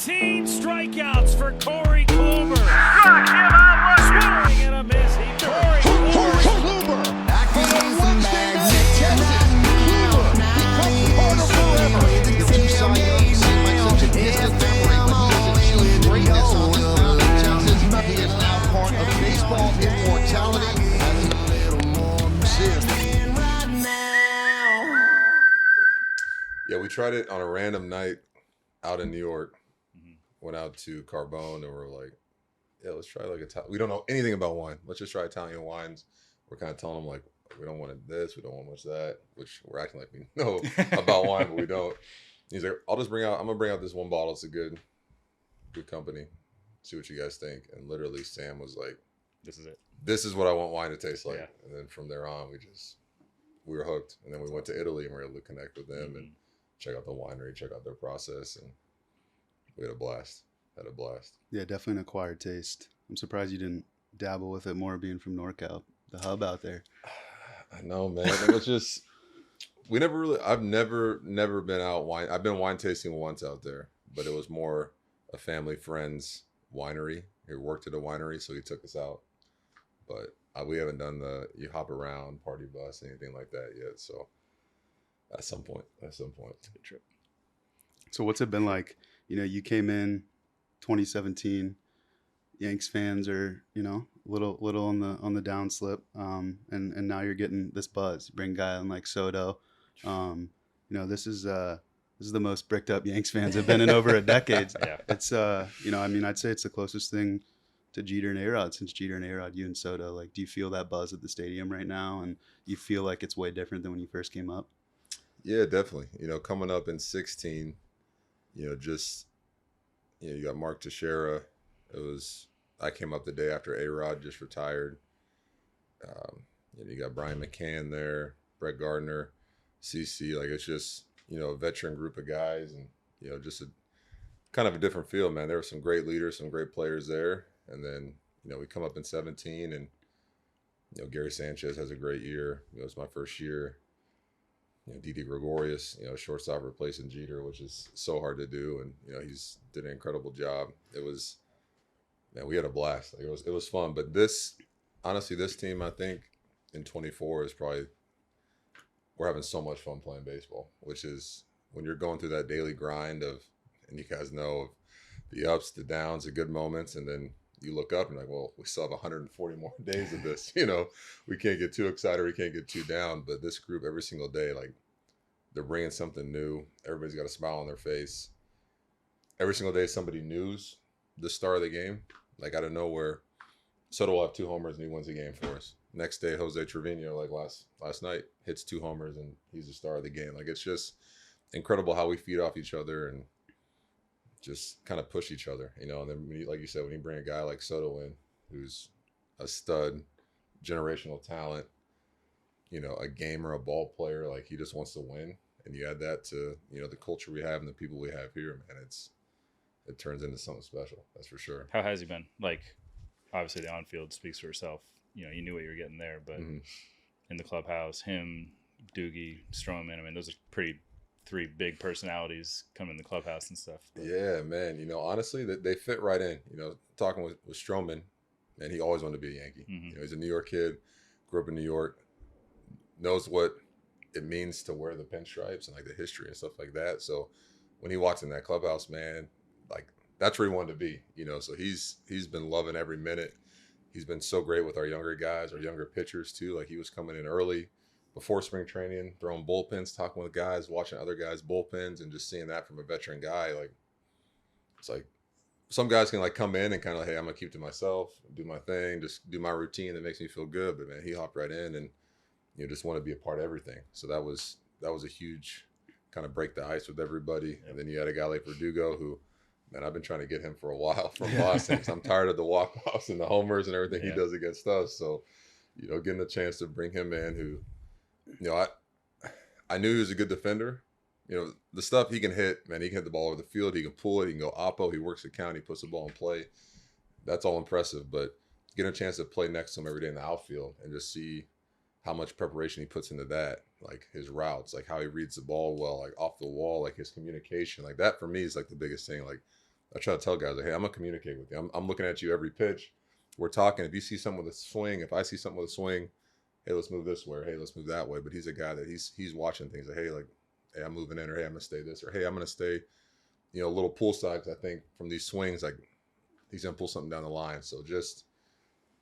18 strikeouts for Corey Kluber. Swing and a miss. Corey Kluber. For the Western Massachusetts, Kluber becomes part of forever. The two Cy Youngs seem like such a distant memory, but he has achieved greatness on this mound in Texas. He is now part of baseball immortality. Yeah, we tried it on a random night out in New York. Went out to Carbone and we're like, yeah, let's try like we don't know anything about wine. Let's just try Italian wines. We're kind of telling them like, we don't want this, we don't want much of that, which we're acting like we know about wine, but we don't. He's like, I'm gonna bring out this one bottle. It's a good company. See what you guys think. And literally Sam was like, this is it. This is what I want wine to taste like. Yeah. And then from there on, we were hooked. And then we went to Italy and we were able to connect with them and check out the winery, check out their process, and we had a blast. Yeah, definitely an acquired taste. I'm surprised you didn't dabble with it more being from NorCal, the hub out there. I know, man. It was just, I've never been out wine. I've been wine tasting once out there, but it was more a family friend's winery. He worked at a winery, so he took us out. But we haven't done you hop around, party bus, anything like that yet. So at some point. It's a good trip. So what's it been like? You know, you came in 2017. Yanks fans are, little on the downslip. And now you're getting this buzz. You bring a guy in like Soto. This is the most bricked up Yanks fans have been in over a decade. Yeah. It's I'd say it's the closest thing to Jeter and A-Rod since Jeter and A-Rod, you and Soto. Like, do you feel that buzz at the stadium right now? And you feel like it's way different than when you first came up? Yeah, definitely. Coming up in 16, you got Mark Teixeira. I came up the day after A-Rod just retired. You got Brian McCann there, Brett Gardner, CC. Like, it's just, a veteran group of guys and, just a kind of a different feel, man. There were some great leaders, some great players there. And then, we come up in 17 and, Gary Sanchez has a great year. It's my first year. Didi Gregorius, shortstop replacing Jeter, which is so hard to do. And, he's did an incredible job. We had a blast. Like, it was fun. But this team, I think in 24 is probably, we're having so much fun playing baseball, which is when you're going through that daily grind and you guys know the ups, the downs, the good moments. And then you look up and like, well, we still have 140 more days of this. We can't get too excited. We can't get too down. But this group, every single day, like, they're bringing something new. Everybody's got a smile on their face. Every single day, somebody new's the star of the game. Like, out of nowhere, Soto will have 2 homers and he wins the game for us. Next day, Jose Trevino, like last night, hits 2 homers and he's the star of the game. Like, it's just incredible how we feed off each other and just kind of push each other, And then, like you said, when you bring a guy like Soto in, who's a stud, generational talent, a gamer, a ball player, like, he just wants to win. And you add that to, the culture we have and the people we have here, man, it turns into something special. That's for sure. How has he been? Like, obviously the on-field speaks for itself. You knew what you were getting there, but in the clubhouse, him, Doogie, Stroman, I mean, those are 3 big personalities coming in the clubhouse and stuff. But. Yeah, man. Honestly, they fit right in. Talking with Stroman, man, he always wanted to be a Yankee. Mm-hmm. He's a New York kid, grew up in New York, knows what it means to wear the pinstripes and like the history and stuff like that. So when he walked in that clubhouse, man, like, that's where he wanted to be. So he's been loving every minute. He's been so great with our younger guys, our younger pitchers too. Like, he was coming in early before spring training, throwing bullpens, talking with guys, watching other guys' bullpens, and just seeing that from a veteran guy. Like, it's like some guys can like come in and kind of, hey, I'm gonna keep to myself, do my thing, just do my routine that makes me feel good. But man, he hopped right in and just want to be a part of everything. So that was a huge kind of break the ice with everybody. Yep. And then you had a guy like Verdugo who, man, I've been trying to get him for a while from Boston. I'm tired of the walk-offs and the homers and everything he does against us. So, getting a chance to bring him in who, I knew he was a good defender. The stuff he can hit, man, he can hit the ball over the field. He can pull it. He can go oppo. He works the count. He puts the ball in play. That's all impressive. But getting a chance to play next to him every day in the outfield and just see how much preparation he puts into that, like his routes, like how he reads the ball well, like off the wall, like his communication, like that for me is like the biggest thing. Like, I try to tell guys, like, hey, I'm gonna communicate with you. I'm looking at you every pitch. We're talking. If you see something with a swing, if I see something with a swing, hey, let's move this way, or hey, let's move that way. But he's a guy that he's watching things like, hey, I'm moving in, or hey, I'm gonna stay this, or hey, I'm gonna stay, a little poolside. Because I think from these swings, like he's gonna pull something down the line. So just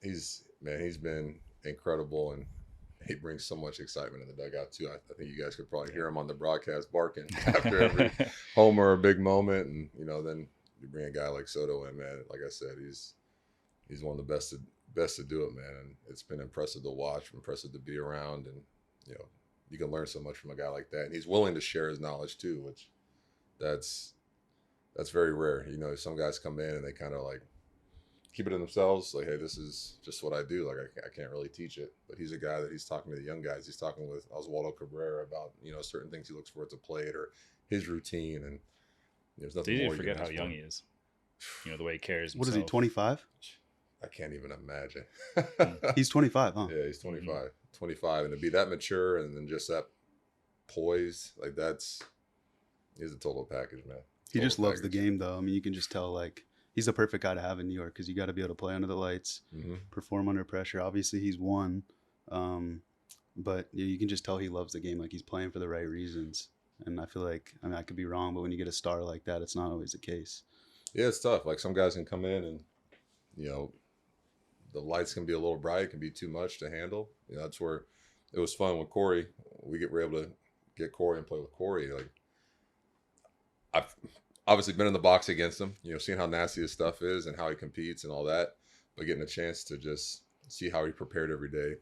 he's been incredible, and he brings so much excitement in the dugout too. I think you guys could probably hear him on the broadcast barking after every homer or big moment, and then you bring a guy like Soto in, man. Like I said, he's one of the best to do it, man. And it's been impressive to watch, impressive to be around, and you can learn so much from a guy like that. And he's willing to share his knowledge too, which that's very rare. Some guys come in and they kind of like keep it to themselves, like, hey, this is just what I do. Like I can't really teach it. But he's a guy that he's talking to the young guys. He's talking with Oswaldo Cabrera about certain things he looks for at the plate or his routine, and there's nothing it's easy more to you can forget how ask young for. he is. The way he carries What himself. is he, 25? I can't even imagine. He's 25, huh? Yeah, he's 25. 25, and to be that mature and then just that poised, like he's a total package, man. He Total just loves the package. game, though. I mean, you can just tell, like, he's the perfect guy to have in New York because you got to be able to play under the lights, perform under pressure. Obviously, he's won, but you can just tell he loves the game. Like, he's playing for the right reasons. And I feel like, I could be wrong, but when you get a star like that, it's not always the case. Yeah, it's tough. Like some guys can come in and, the lights can be a little bright, it can be too much to handle. That's where it was fun with Corey. We were able to get Corey and play with Corey. Like I've obviously been in the box against him, seeing how nasty his stuff is and how he competes and all that, but getting a chance to just see how he prepared every day,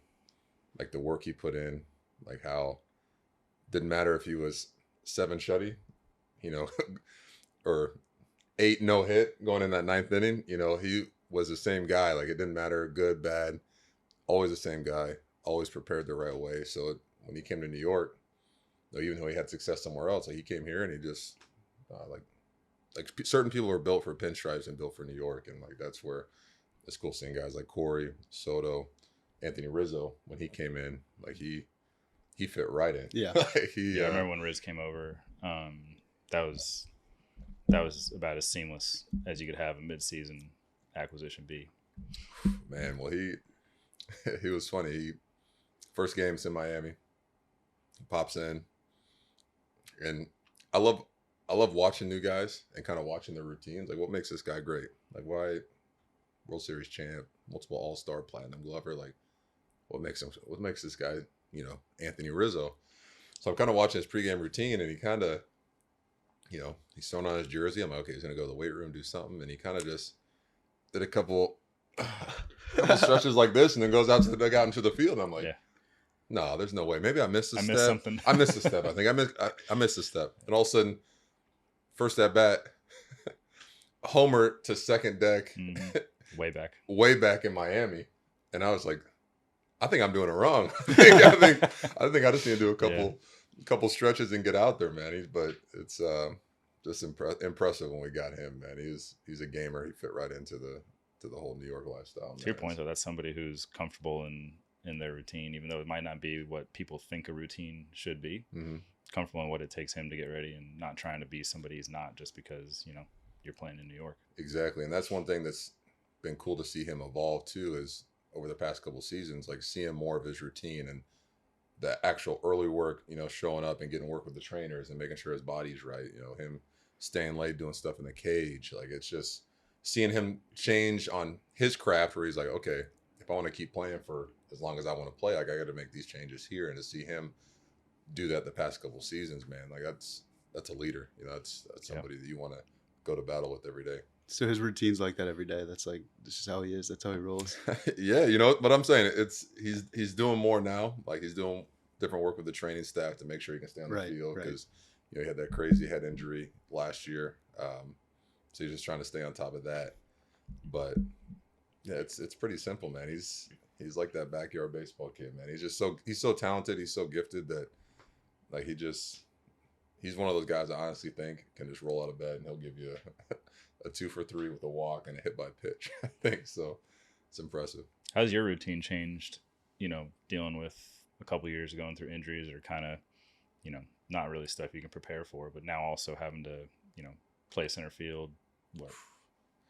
like the work he put in, like how didn't matter if he was 7 shutty, or 8 no hit going in that 9th inning. He was the same guy. Like it didn't matter, good, bad, always the same guy, always prepared the right way. So when he came to New York, even though he had success somewhere else, like he came here and he just like certain people are built for pinstripes and built for New York, and like that's where it's cool seeing guys like Corey, Soto, Anthony Rizzo when he came in. Like he fit right in. Yeah. I remember when Riz came over. That was about as seamless as you could have a midseason acquisition be. Man, well he was funny. First game's in Miami. He pops in, and I love watching new guys and kind of watching their routines. Like what makes this guy great? Like why World Series champ, multiple All-Star, Platinum Glover? Like what makes this guy, Anthony Rizzo? So I'm kind of watching his pregame routine, and he kind of, he's throwing on his jersey. I'm like, okay, he's gonna go to the weight room, do something, and he kind of just did a couple stretches like this, and then goes out to the dugout into the field. And I'm like, no, there's no way. Maybe I missed a step. Something. I missed a step. I think I missed a step, and all of a sudden, first at bat, homer to second deck, way back in Miami, and I was like, I think I'm doing it wrong. I think I just need to do a couple stretches and get out there, man. But it's just impressive when we got him, man. He's a gamer. He fit right into the whole New York lifestyle. To your point, though, that's somebody who's comfortable in their routine, even though it might not be what people think a routine should be. Comfortable in what it takes him to get ready, and not trying to be somebody he's not just because you're playing in New York. Exactly, and that's one thing that's been cool to see him evolve too. Is over the past couple seasons, like seeing more of his routine and the actual early work, showing up and getting work with the trainers and making sure his body's right. Him staying late, doing stuff in the cage. Like it's just seeing him change on his craft where he's like, okay, if I want to keep playing for as long as I want to play, like I got to make these changes here. And to see him do that the past couple seasons, man, like that's a leader. That's somebody that you want to go to battle with every day. So his routine's like that every day. That's like, this is how he is. That's how he rolls. Yeah, but I'm saying he's doing more now. Like he's doing different work with the training staff to make sure he can stay on the field because he had that crazy head injury last year. So he's just trying to stay on top of that. But yeah, it's pretty simple, man. He's like that backyard baseball kid, man. He's so talented. He's so gifted that like he's one of those guys I honestly think can just roll out of bed and he'll give you a 2 for 3 with a walk and a hit by pitch. I think so. It's impressive. How's your routine changed? Dealing with a couple years going through injuries or kind of, not really stuff you can prepare for, but now also having to, play center field, what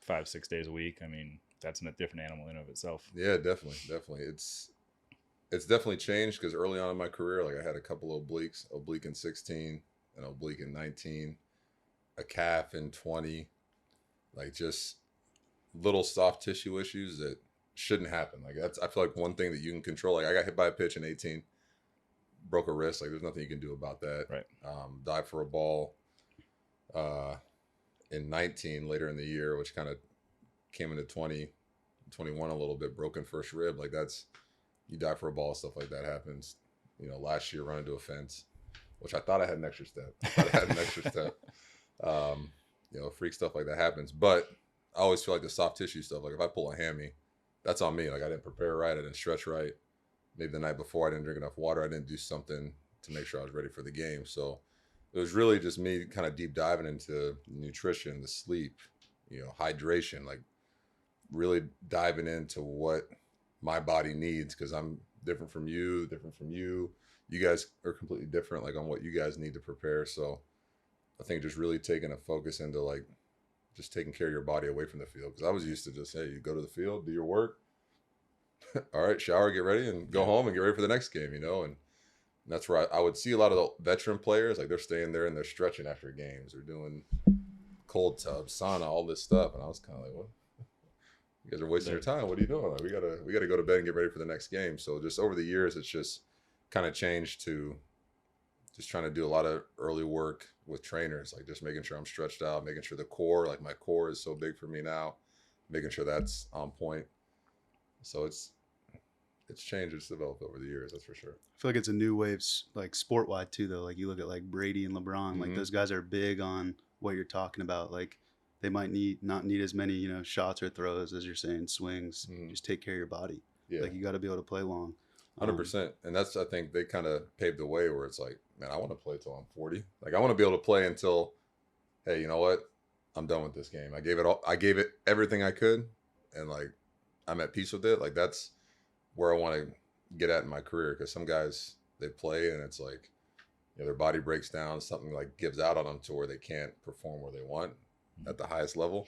5-6 days a week. I mean, that's a different animal in and of itself. Yeah, definitely. It's definitely changed because early on in my career, like I had a couple of oblique in 16, an oblique in 19, a calf in 20, like just little soft tissue issues that shouldn't happen. Like I feel like one thing that you can control. Like I got hit by a pitch in 18, broke a wrist. Like there's nothing you can do about that. Right. Dive for a ball in 19 later in the year, which kind of came into 20, 21 a little bit, broken first rib. Like you die for a ball, stuff like that happens. You know, last year run into a fence, which I thought I had an extra step. You know, freak stuff like that happens. But I always feel like the soft tissue stuff, like if I pull a hammy, that's on me. Like I didn't prepare right, I didn't stretch right. Maybe the night before I didn't drink enough water, I didn't do something to make sure I was ready for the game. So it was really just me kind of deep diving into nutrition, the sleep, you know, hydration, like really diving into what my body needs, because I'm different from you. You guys are completely different, like on what you guys need to prepare. So I think just really taking a focus into like just taking care of your body away from the field. Because I was used to just, hey, you go to the field, do your work, all right, shower, get ready, and go home and get ready for the next game, you know. And that's where I would see a lot of the veteran players, like they're staying there and they're stretching after games. They're doing cold tubs, sauna, all this stuff. And I was kind of like, what? You guys are wasting your time. What are you doing? Like, we gotta go to bed and get ready for the next game. So just over the years, it's just kind of changed to just trying to do a lot of early work with trainers, like just making sure I'm stretched out, making sure the core, like my core is so big for me now, making sure that's on point. So it's changed, it's developed over the years, that's for sure. I feel like it's a new wave, like sport wide too, though. Like you look at like Brady and LeBron, like those guys are big on what you're talking about. Like they might not need as many, you know, shots or throws as you're saying, swings. Just take care of your body. Yeah. Like you got to be able to play long. 100%. And that's, I think they kind of paved the way where it's like, man, I want to play till I'm 40. Like I want to be able to play until, hey, you know what? I'm done with this game. I gave it everything I could. And like, I'm at peace with it. Like that's where I want to get at in my career. Because some guys, they play and it's like, you know, their body breaks down. Something like gives out on them to where they can't perform where they want at the highest level.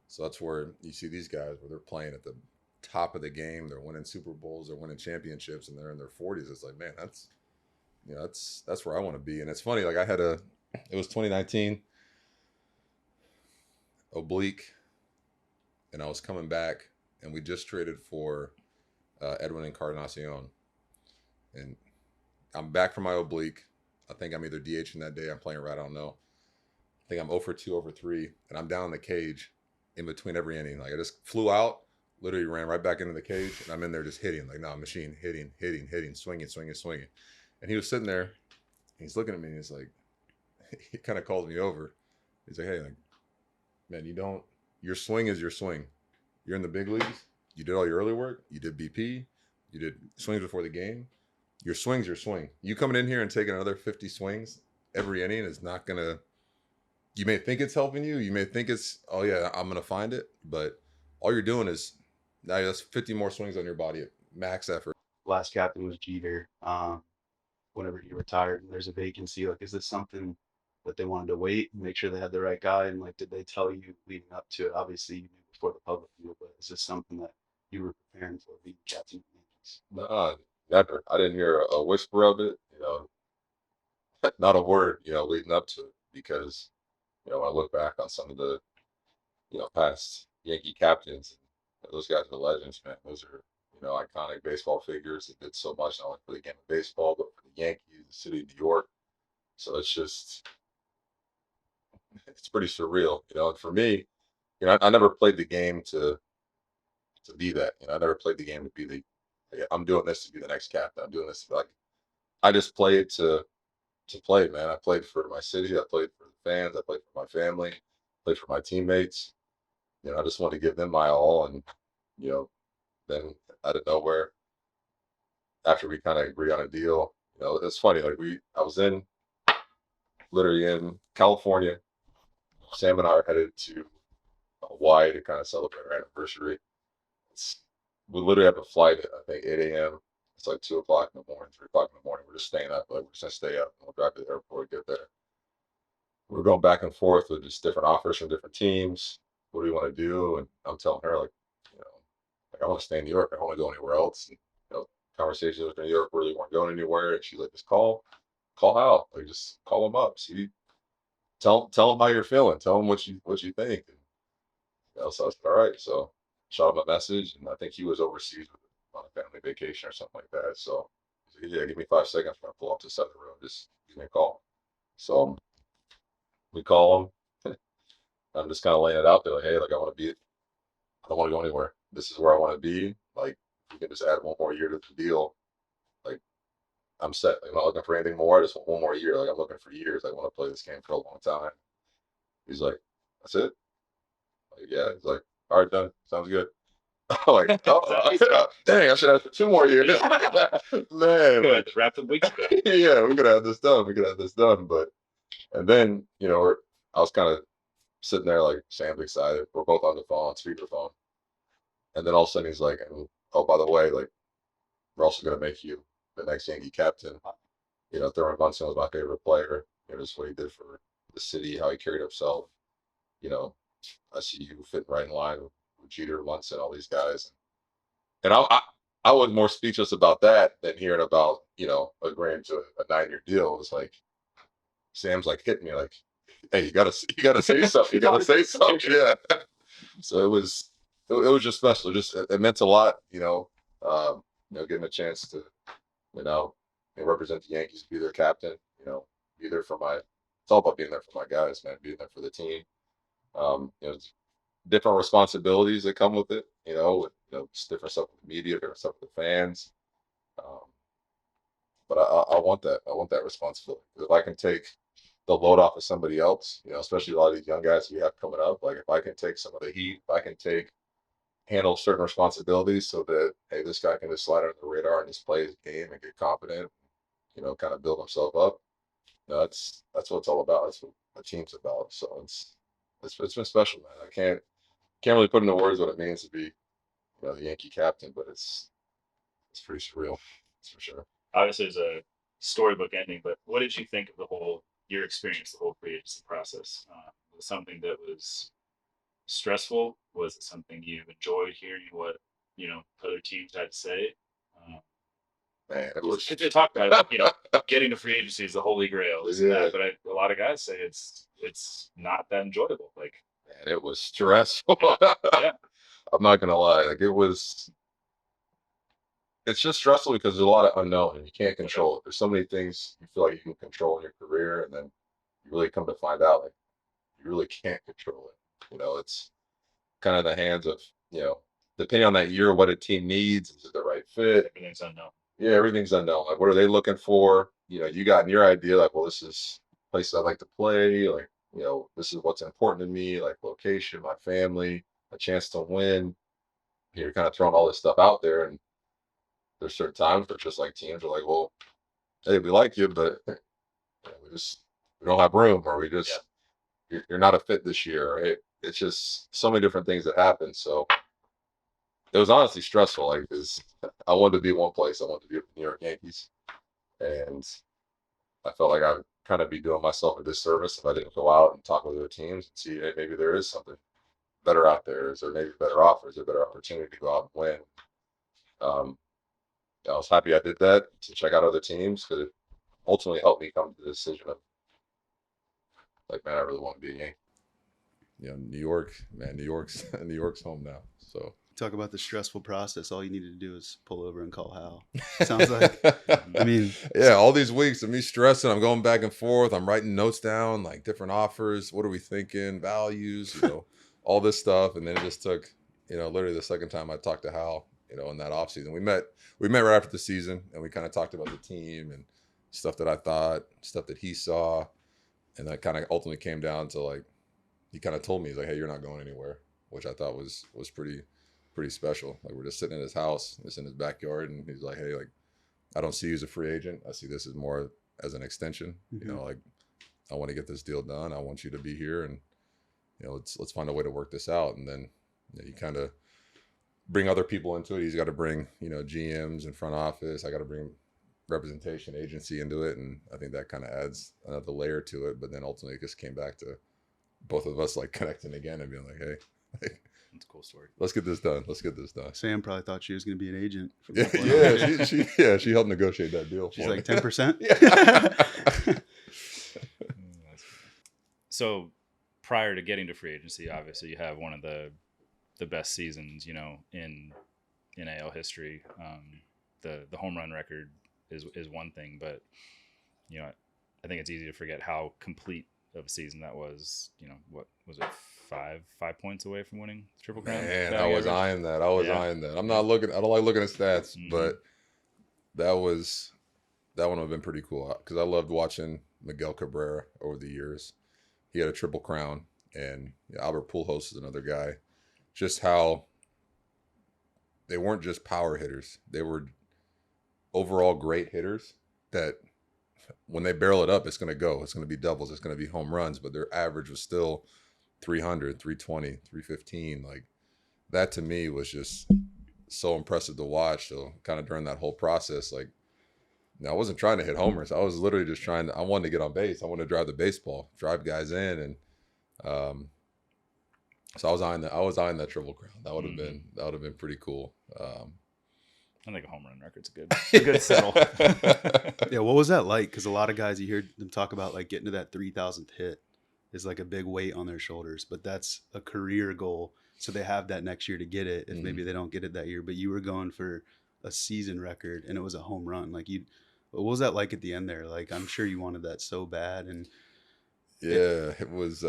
So that's where you see these guys where they're playing at the top of the game. They're winning Super Bowls, they're winning championships, and they're in their 40s. It's like, man, that's where I want to be. And it's funny, like it was 2019, oblique, and I was coming back, and we just traded for Edwin Encarnacion. And I'm back from my oblique. I think I'm either DHing that day, I'm playing right, I don't know. I think I'm 0 for 2, 0 for 3, and I'm down in the cage in between every inning. Like I just flew out, literally ran right back into the cage, and I'm in there just hitting, like, machine, hitting, swinging. And he was sitting there, and he's looking at me, and he's like, he kind of called me over. He's like, hey, like, man, your swing is your swing. You're in the big leagues. You did all your early work. You did BP. You did swings before the game. Your swing's your swing. You coming in here and taking another 50 swings every inning is not going to, you may think it's helping you. You may think it's, oh yeah, I'm going to find it. But all you're doing is, now that's 50 more swings on your body at max effort. Last captain was Jeter. Whenever he retired, and there's a vacancy, like, is this something that they wanted to wait and make sure they had the right guy? And like, did they tell you leading up to it? Obviously, you knew before the public knew, but is this something that you were preparing for, being captain of the Yankees? Never. I didn't hear a whisper of it, you know, not a word, you know, leading up to it. Because, you know, when I look back on some of the, you know, past Yankee captains, those guys are legends, man. Those are, you know, iconic baseball figures that did so much, not only for the game of baseball, but for the Yankees, the city of New York. So it's just, it's pretty surreal, you know. And for me, you know, I never played the game to be that. You know, I never played the game to be I'm doing this to be the next captain. I'm doing this to be like, I just played to play, man. I played for my city. I played for the fans. I played for my family. I played for my teammates. You know, I just wanted to give them my all. And, you know, then out of nowhere, after we kind of agree on a deal, you know, it's funny. Like I was literally in California. Sam and I are headed to Hawaii to kind of celebrate our anniversary. We literally have a flight at, I think, 8 a.m. It's like 2 o'clock in the morning, 3 o'clock in the morning. We're just staying up. Like, we're just going to stay up. And we'll drive to the airport, get there. We're going back and forth with just different offers from different teams. what do you want to do? And I'm telling her, like, you know, like, I want to stay in New York. I don't want to go anywhere else. And, you know, conversations with New York really weren't going anywhere. And she's like, just call Hal. Like, just call him up. See, tell him how you're feeling. Tell him what you think. And, you know, so I said, all right. So shot him a message, and I think he was overseas on a family vacation or something like that. So he said, yeah, give me 5 seconds. I'm gonna pull up to the side of the road. Just give me a call. So we call him. I'm just kind of laying it out there, like, hey, like, I don't want to go anywhere. This is where I want to be. Like, you can just add 1 more year to the deal. Like, I'm set. Like, I'm not looking for anything more. I just want 1 more year. Like, I'm looking for years. I want to play this game for a long time. He's like, that's it? Like, yeah. He's like, all right, done. Sounds good. I'm like, oh, dang, I should have 2 more years. Man. Good. Wrap the week. Yeah, we could have this done. But, and then, you know, I was kind of sitting there like, Sam's excited. We're both on the phone, speakerphone. And then all of a sudden he's like, oh, by the way, like, we're also going to make you the next Yankee captain. You know, Thurman Munson was my favorite player. You know, just what he did for the city, how he carried himself. You know, I see you fitting right in line with Jeter, Munson, all these guys. And I was more speechless about that than hearing about, you know, agreeing to a 9-year deal. It's like, Sam's like hitting me like, hey, you gotta say something. You gotta say something. Yeah. So it was just special. It meant a lot, you know, getting a chance to, you know, represent the Yankees, be their captain, you know, be there for it's all about being there for my guys, man, being there for the team. You know, different responsibilities that come with it, you know, just different stuff with the media, different stuff with the fans. But I want that. I want that responsibility. If I can take the load off of somebody else, you know, especially a lot of these young guys we have coming up, like, if I can take some of the heat, if I can handle certain responsibilities so that, hey, this guy can just slide under the radar and just play his game and get confident, you know, kind of build himself up. You know, that's what it's all about. That's what a team's about. So it's been special, man. I can't really put into words what it means to be, you know, the Yankee captain, but it's pretty surreal. That's for sure. Obviously, it's a storybook ending, but what did you think of your experience, the whole free agency process? Was it something that was stressful? Was it something you enjoyed hearing what, you know, other teams had to say? Man, it was. They talk about, you know, getting to free agency is the holy grail, Yeah. but a lot of guys say it's not that enjoyable. Like, man, it was stressful. Yeah. I'm not gonna lie. Like, it's just stressful because there's a lot of unknown and you can't control it. There's so many things you feel like you can control in your career, and then you really come to find out like you really can't control it. You know, it's kind of the hands of, you know, depending on that year, what a team needs, is it the right fit? Everything's unknown. Yeah, everything's unknown. Like, what are they looking for? You know, you got in your idea, like, well, this is places I like to play. Like, you know, this is what's important to me, like location, my family, a chance to win. You're kind of throwing all this stuff out there, and there's certain times where just like teams are like, well, hey, we like you, but you know, we don't have room, or you're not a fit this year. Right? It's just so many different things that happen. So it was honestly stressful. Like, because I wanted to be one place. I wanted to be with the New York Yankees, and I felt like I'd kind of be doing myself a disservice if I didn't go out and talk with other teams and see, hey, maybe there is something better out there. Is there maybe better offers, a better opportunity to go out and win? I was happy I did that to check out other teams, because it ultimately helped me come to the decision of, like, man, I really want to be a Yankee. You know, New York, man, New York's home now. So Talk about the stressful process. All you needed to do is pull over and call Hal. Sounds like, I mean, yeah, all these weeks of me stressing, I'm going back and forth. I'm writing notes down, like different offers. What are we thinking? Values, you know, all this stuff. And then it just took, you know, literally the second time I talked to Hal, you know, in that off season. We met right after the season, and we kind of talked about the team and stuff that I thought, stuff that he saw. And that kind of ultimately came down to, like, he kind of told me, he's like, hey, you're not going anywhere, which I thought was pretty special. Like, we're just sitting in his house, just in his backyard, and he's like, hey, like, I don't see you as a free agent. I see this as more as an extension. Mm-hmm. You know, like, I want to get this deal done. I want you to be here, and, you know, let's find a way to work this out. And then, you know, you kind of bring other people into it. He's got to bring, you know, GMs and front office. I got to bring representation agency into it, and I think that kind of adds another layer to it. But then ultimately it just came back to both of us, like, connecting again and being like, hey, Like, That's a cool story. let's get this done. Sam probably thought she was going to be an agent. She helped negotiate that deal. She's for like me. 10%. So prior to getting to free agency, obviously you have one of the best seasons, in AL history. The home run record is one thing, but I think it's easy to forget how complete of a season that was. What was it? 5 points away from winning the Triple Crown. Man, I was eyeing that. I don't like looking at stats, but that one would have been pretty cool because I loved watching Miguel Cabrera over the years. He had a Triple Crown, and Albert Pujols is another guy. Just how they weren't just power hitters; they were overall great hitters. That when they barrel it up, it's going to go. It's going to be doubles. It's going to be home runs. But their average was still 300, 320, 315. Like that to me was just so impressive to watch. So kind of during that whole process, like, I wasn't trying to hit homers. I was literally just I wanted to get on base. I wanted to drive the baseball, drive guys in. And so I was eyeing that Triple Crown. That would have been pretty cool. I think a home run record's a good settle. Yeah, what was that like? Because a lot of guys, you hear them talk about like getting to that 3,000th hit is like a big weight on their shoulders, but that's a career goal. So they have that next year to get it if maybe they don't get it that year. But you were going for a season record and it was a home run. Like what was that like at the end there? Like I'm sure you wanted that so bad. And it was.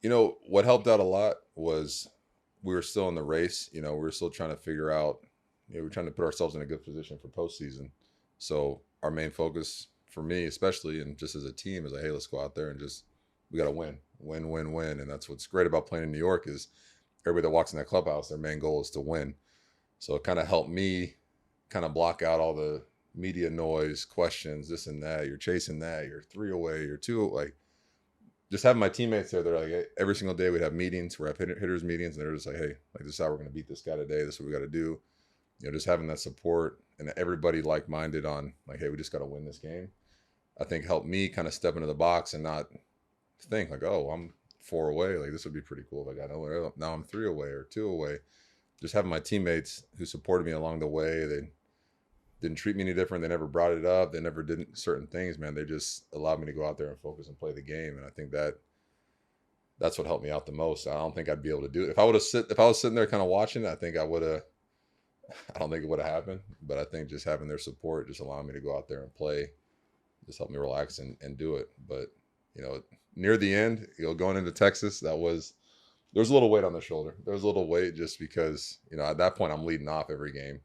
What helped out a lot was we were still in the race. We were still trying to figure out. We were trying to put ourselves in a good position for postseason. So our main focus for me, especially, and just as a team, is like, hey, let's go out there and we got to win. And that's what's great about playing in New York is everybody that walks in that clubhouse, their main goal is to win. So it kind of helped me kind of block out all the media noise, questions, this and that. You're chasing that. You're 3 away. You're 2 away. Just having my teammates there, they're like, hey, every single day we'd have meetings. We'd have hitters meetings, and they're just like, hey, like this is how we're going to beat this guy today. This is what we got to do. Just having that support and everybody like-minded on like, hey, we just got to win this game. I think helped me kind of step into the box and not think like, oh, I'm 4 away. Like this would be pretty cool if I got nowhere. Now I'm 3 away or 2 away. Just having my teammates who supported me along the way. They didn't treat me any different. They never brought it up. They never did certain things, man. They just allowed me to go out there and focus and play the game. And I think that's what helped me out the most. I don't think I'd be able to do it. If I was sitting there kind of watching, I think I don't think it would have happened. But I think just having their support, just allowing me to go out there and play, just helped me relax and do it. But, near the end, going into Texas, there was a little weight on the shoulder. There was a little weight just because, at that point I'm leading off every game,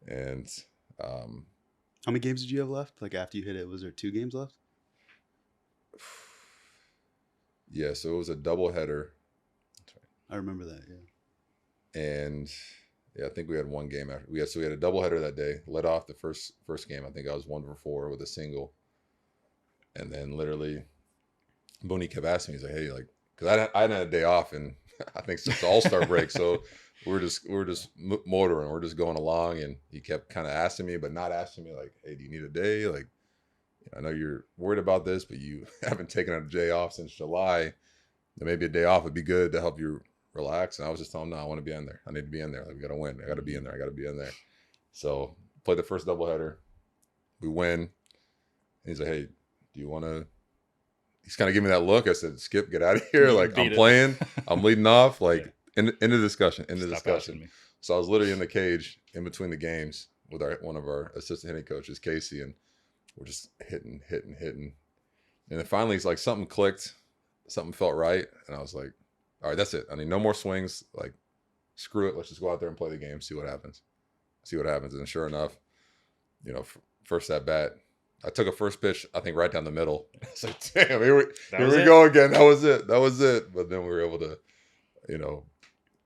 and how many games did you have left? Like after you hit it, was there 2 games left? Yeah, so it was a doubleheader. I remember that. Yeah. And I think we had 1 game after. We had a doubleheader that day. Led off the first game. I think I was 1 for 4 with a single. And then literally, Boone kept asking me, he's like, hey, like, because I hadn't had a day off, and I think since the All-Star break, so we're just motoring, we're just going along, and he kept kind of asking me, but not asking me like, hey, do you need a day? Like, I know you're worried about this, but you haven't taken a day off since July. Then maybe a day off would be good to help you relax. And I was just telling him, no, I want to be in there. I need to be in there. Like, we got to win. I got to be in there. So played the first doubleheader. We win. And he's like, hey, do you want to? He's kind of giving me that look. I said, Skip, get out of here. Like, I'm playing. I'm leading off. Like, in the discussion. So I was literally in the cage in between the games with one of our assistant hitting coaches, Casey, and we're just hitting. And then finally, it's like something clicked. Something felt right. And I was like, all right, that's it. I need no more swings. Like, screw it. Let's just go out there and play the game. See what happens. And sure enough, first at bat, I took a first pitch, I think right down the middle. I was like, damn, here we go again. That was it. But then we were able to,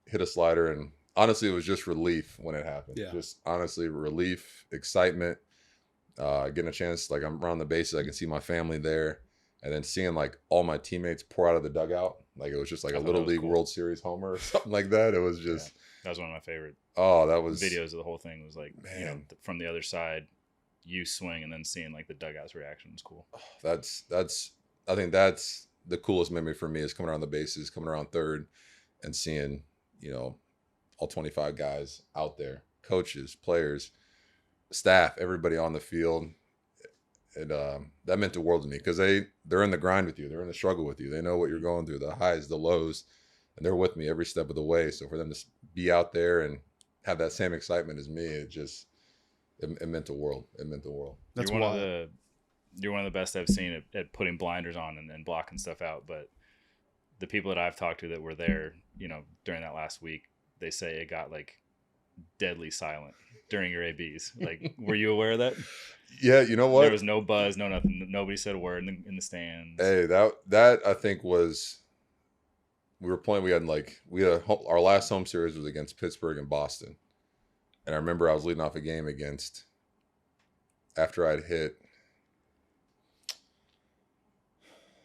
hit a slider. And honestly, it was just relief when it happened. Yeah. Just honestly, relief, excitement, getting a chance. Like, I'm around the bases. I can see my family there. And then seeing like all my teammates pour out of the dugout. Like, it was just like a Little League World Series homer or something like that. It was just. That was one of my favorite videos of the whole thing. Was like, from the other side, you swing and then seeing like the dugout's reaction was cool. I think that's the coolest memory for me is coming around the bases, coming around third, and seeing, you know, all 25 guys out there, coaches, players, staff, everybody on the field. And that meant the world to me because they're in the grind with you. They're in the struggle with you. They know what you're going through, the highs, the lows, and they're with me every step of the way. So for them to be out there and have that same excitement as me, it meant the world. It meant the world. You're one of the best I've seen at putting blinders on and blocking stuff out. But the people that I've talked to that were there, you know, during that last week, they say it got like deadly silent during your ABs. Like, were you aware of that? Yeah, you know what? There was no buzz, no nothing. Nobody said a word in the stands. Hey, that I think was, we were playing. We had our last home series was against Pittsburgh and Boston, and I remember I was leading off a game after I'd hit.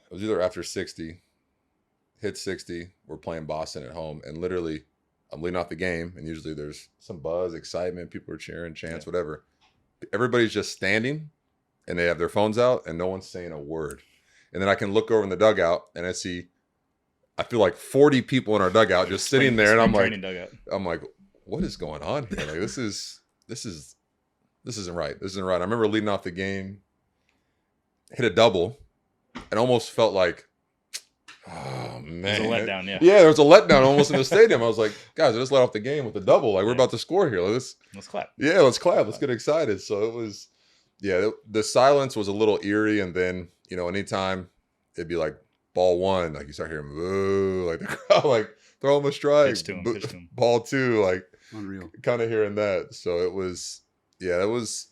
It was either after 60, hit 60. We're playing Boston at home, and literally, I'm leading off the game, and usually there's some buzz, excitement, people are cheering, chants, whatever. Everybody's just standing, and they have their phones out, and no one's saying a word. And then I can look over in the dugout, and I feel like 40 people in our dugout just sitting there, and I'm like, what is going on here? Like, this isn't right. This isn't right. I remember leading off the game, hit a double, and almost felt like, oh man, it was a letdown. Yeah, there was a letdown almost in the stadium. I was like, guys, I just let off the game with a double. Like, we're about to score here. Let's clap. Yeah, let's clap. Let's get excited. So it was, the silence was a little eerie. And then, you know, anytime it'd be like ball one, like you start hearing boo, like the crowd, like throw him a strike. Pitch to him. Ball two, like Unreal. Kind of hearing that. So it was, it was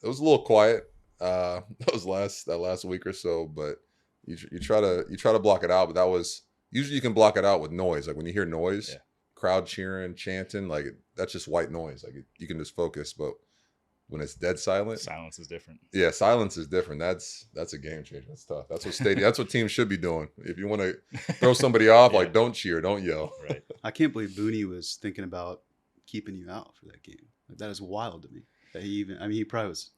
a little quiet. That last week or so, but you try to block it out. But that was, usually you can block it out with noise. Like when you hear noise, crowd cheering, chanting, like that's just white noise. Like you can just focus. But when it's dead silent, silence is different. Yeah, silence is different. That's a game changer. That's tough. That's what teams should be doing. If you want to throw somebody off, like don't cheer, don't yell. Right. I can't believe Boone was thinking about keeping you out for that game. Like, that is wild to me. That he probably was.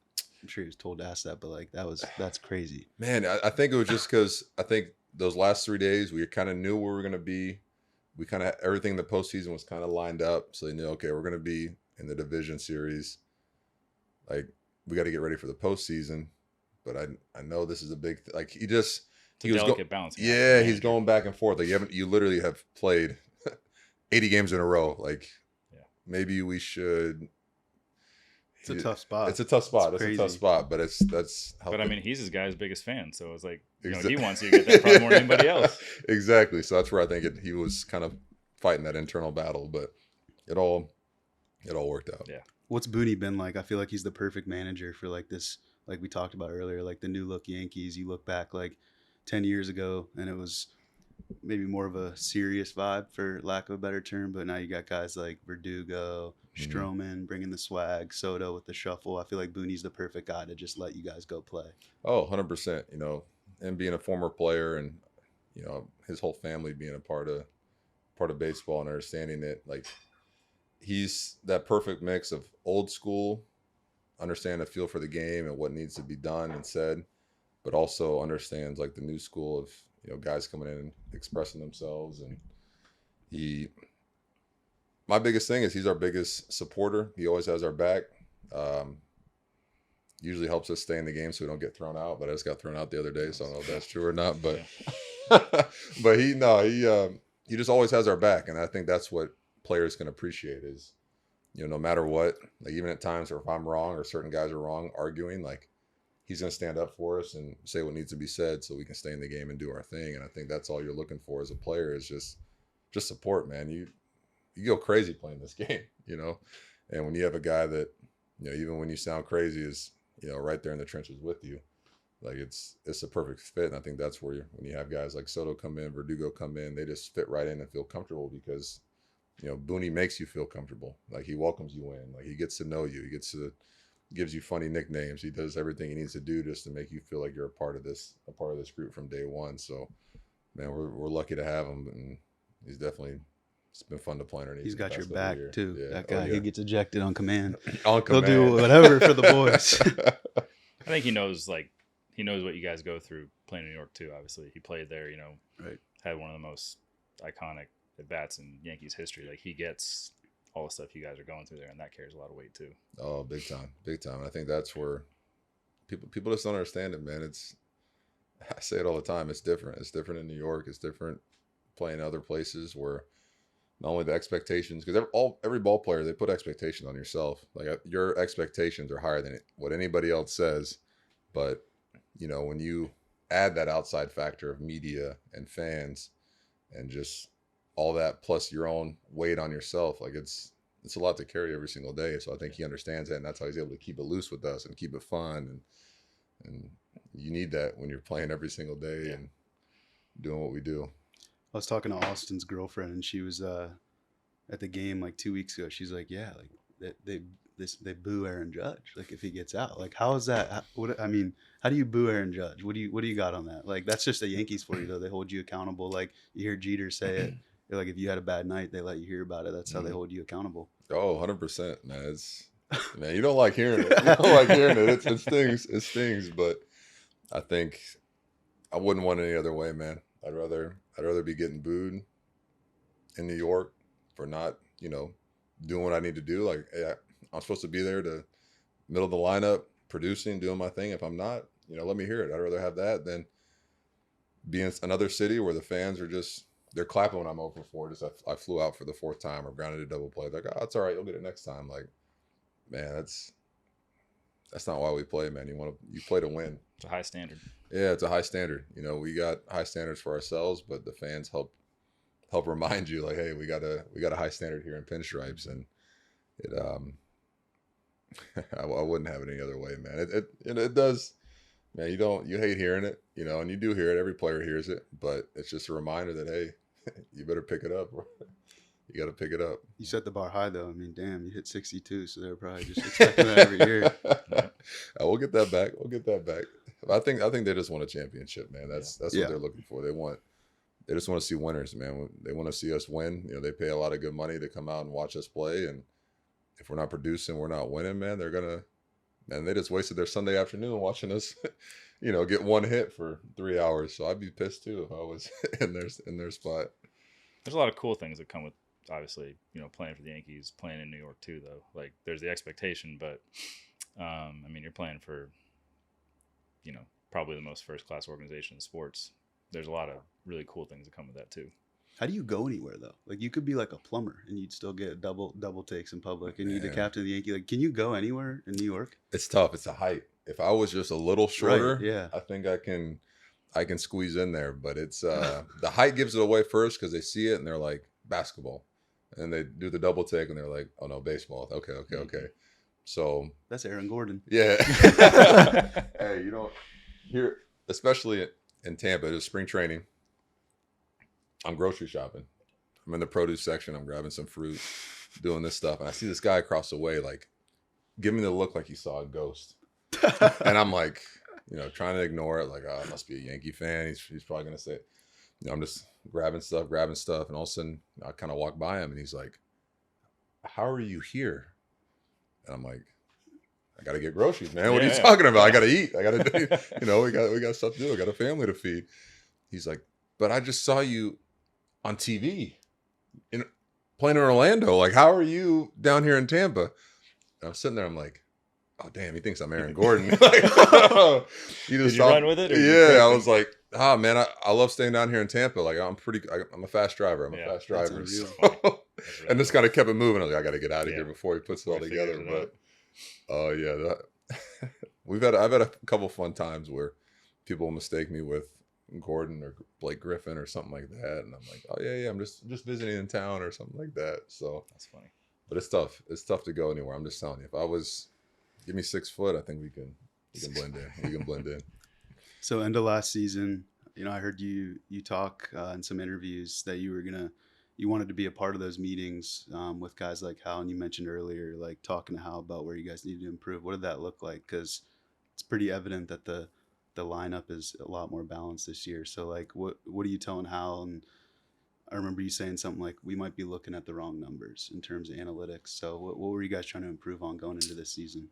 I'm sure he was told to ask that, but like that's crazy. Man, I think it was just because I think those last 3 days we kind of knew where we were going to be. We kind of, everything in the postseason was kind of lined up. So they knew, okay, we're going to be in the division series. Like, we got to get ready for the postseason. But I know this is a big like he was delicate balance. Yeah, he's going back and forth. Like you literally have played 80 games in a row. Like, maybe we should. It's a tough spot. It's a tough spot. It's a tough spot, but that's how. But I mean, he's his guy's biggest fan, so it's like, you know, he wants you to get that probably more than anybody else. Exactly. So that's where I think he was kind of fighting that internal battle, but it all worked out. Yeah. What's Boone been like? I feel like he's the perfect manager for like this, like we talked about earlier, like the new look Yankees. You look back like 10 years ago, and it was maybe more of a serious vibe, for lack of a better term. But now you got guys like Verdugo, Stroman bringing the swag, Soto with the shuffle. I feel like Boone's the perfect guy to just let you guys go play. Oh, 100%. You know, and being a former player, and you know, his whole family being a part of baseball and understanding it, like he's that perfect mix of old school, understand the feel for the game and what needs to be done and said, but also understands like the new school of, you know, guys coming in and expressing themselves. And my biggest thing is he's our biggest supporter. He always has our back. Usually helps us stay in the game so we don't get thrown out. But I just got thrown out the other day, so I don't know if that's true or not. But but he just always has our back, and I think that's what players can appreciate is, you know, no matter what, like even at times or if I'm wrong or certain guys are wrong arguing, like he's going to stand up for us and say what needs to be said so we can stay in the game and do our thing. And I think that's all you're looking for as a player is just support, man. You go crazy playing this game, you know? And when you have a guy that, you know, even when you sound crazy is, you know, right there in the trenches with you, like it's a perfect fit. And I think that's where when you have guys like Soto come in, Verdugo come in, they just fit right in and feel comfortable because, you know, Boone makes you feel comfortable. Like he welcomes you in, like he gets to know you. He gives you funny nicknames. He does everything he needs to do just to make you feel like you're a part of this group from day one. So, man, we're lucky to have him, and he's definitely, it's been fun to play underneath. He's got your back too. Yeah. That guy, he gets ejected on command. On command. He'll do whatever for the boys. I think he knows what you guys go through playing in New York too. Obviously, he played there. Right. Had one of the most people at bats in Yankees history. Like, he gets all the stuff you guys are going through there, and that carries a lot of weight too. Oh, big time, big time. I think that's where people just don't understand it, man. I say it all the time. It's different. It's different in New York. It's different playing other places where not only the expectations, because every ball player, they put expectations on yourself. Like, your expectations are higher than what anybody else says. But, when you add that outside factor of media and fans and just all that, plus your own weight on yourself, like, it's a lot to carry every single day. So I think he understands that, and that's how he's able to keep it loose with us and keep it fun. And you need that when you're playing every single day and doing what we do. I was talking to Austin's girlfriend, and she was at the game like 2 weeks ago. She's like, yeah, like they boo Aaron Judge, like, if he gets out. Like, how is that? How do you boo Aaron Judge? What do you got on that? Like, that's just the Yankees for you, though. They hold you accountable. Like, you hear Jeter say it. They're like, if you had a bad night, they let you hear about it. That's how they hold you accountable. Oh, 100%, man. Man, you don't like hearing it. You don't like hearing it. It stings. It stings. But I think I wouldn't want it any other way, man. I'd rather be getting booed in New York for not, doing what I need to do. Like, hey, I'm supposed to be there to middle of the lineup, producing, doing my thing. If I'm not, let me hear it. I'd rather have that than be in another city where the fans are they're clapping when I'm 0 for 4. I flew out for the 4th time or grounded a double play. They're like, oh, it's all right. You'll get it next time. Like, man, that's not why we play, man. You play to win. It's a high standard. Yeah, it's a high standard. We got high standards for ourselves, but the fans help remind you, like, hey, we got a high standard here in pinstripes, and it I wouldn't have it any other way, man. It does, man. You hate hearing it, and you do hear it. Every player hears it, but it's just a reminder that, hey, you better pick it up. You got to pick it up. You set the bar high, though. I mean, damn, you hit 62, so they're probably just expecting that every year. We'll get that back. I think they just want a championship, man. That's what they're looking for. They just want to see winners, man. They want to see us win. They pay a lot of good money to come out and watch us play, and if we're not producing, we're not winning, man. They just wasted their Sunday afternoon watching us, get one hit for 3 hours. So I'd be pissed too if I was in their spot. There's a lot of cool things that come with, obviously, playing for the Yankees, playing in New York too, though. Like, there's the expectation, but you're playing for, probably the most first-class organization in sports. There's a lot of really cool things that come with that too. How do you go anywhere, though? Like, you could be like a plumber and you'd still get double takes in public, and you're the captain of the Yankee. Like, can you go anywhere in New York? It's tough. It's the height. If I was just a little shorter, right, I think I can squeeze in there. But it's the height gives it away first, because they see it and they're like, basketball, and they do the double take and they're like, oh no, baseball. Okay. So that's Aaron Gordon. Yeah. Hey, you don't hear, especially in Tampa, it's spring training. I'm grocery shopping. I'm in the produce section. I'm grabbing some fruit, doing this stuff. And I see this guy across the way, like, give me the look like he saw a ghost. And I'm like, trying to ignore it. Like, oh, it must be a Yankee fan. He's probably going to say it. I'm just grabbing stuff. And all of a sudden, I kind of walk by him and he's like, how are you here? And I'm like, I got to get groceries, man. What are you talking about? I got to eat. I got to, we got stuff to do. I got a family to feed. He's like, but I just saw you on TV playing in Orlando. Like, how are you down here in Tampa? And I'm sitting there. I'm like, oh, damn, he thinks I'm Aaron Gordon. Did you run with it? Yeah, I was like, man, I love staying down here in Tampa. Like, I'm a fast driver. I'm a fast driver. So, and this kind of kept it moving. I was like, I got to get out of here before he puts it all together. But, I've had a couple fun times where people mistake me with Gordon or Blake Griffin or something like that, and I'm like, oh yeah, I'm just visiting in town or something like that. So that's funny. But it's tough. It's tough to go anywhere. I'm just telling you. If I was, give me 6 foot, I think we can blend in. We can blend in. So end of last season, I heard you talk in some interviews that you wanted to be a part of those meetings with guys like Hal, and you mentioned earlier, like, talking to Hal about where you guys needed to improve. What did that look like? Because it's pretty evident that the lineup is a lot more balanced this year. So, like, what are you telling Hal? And I remember you saying something like, we might be looking at the wrong numbers in terms of analytics. So what were you guys trying to improve on going into this season?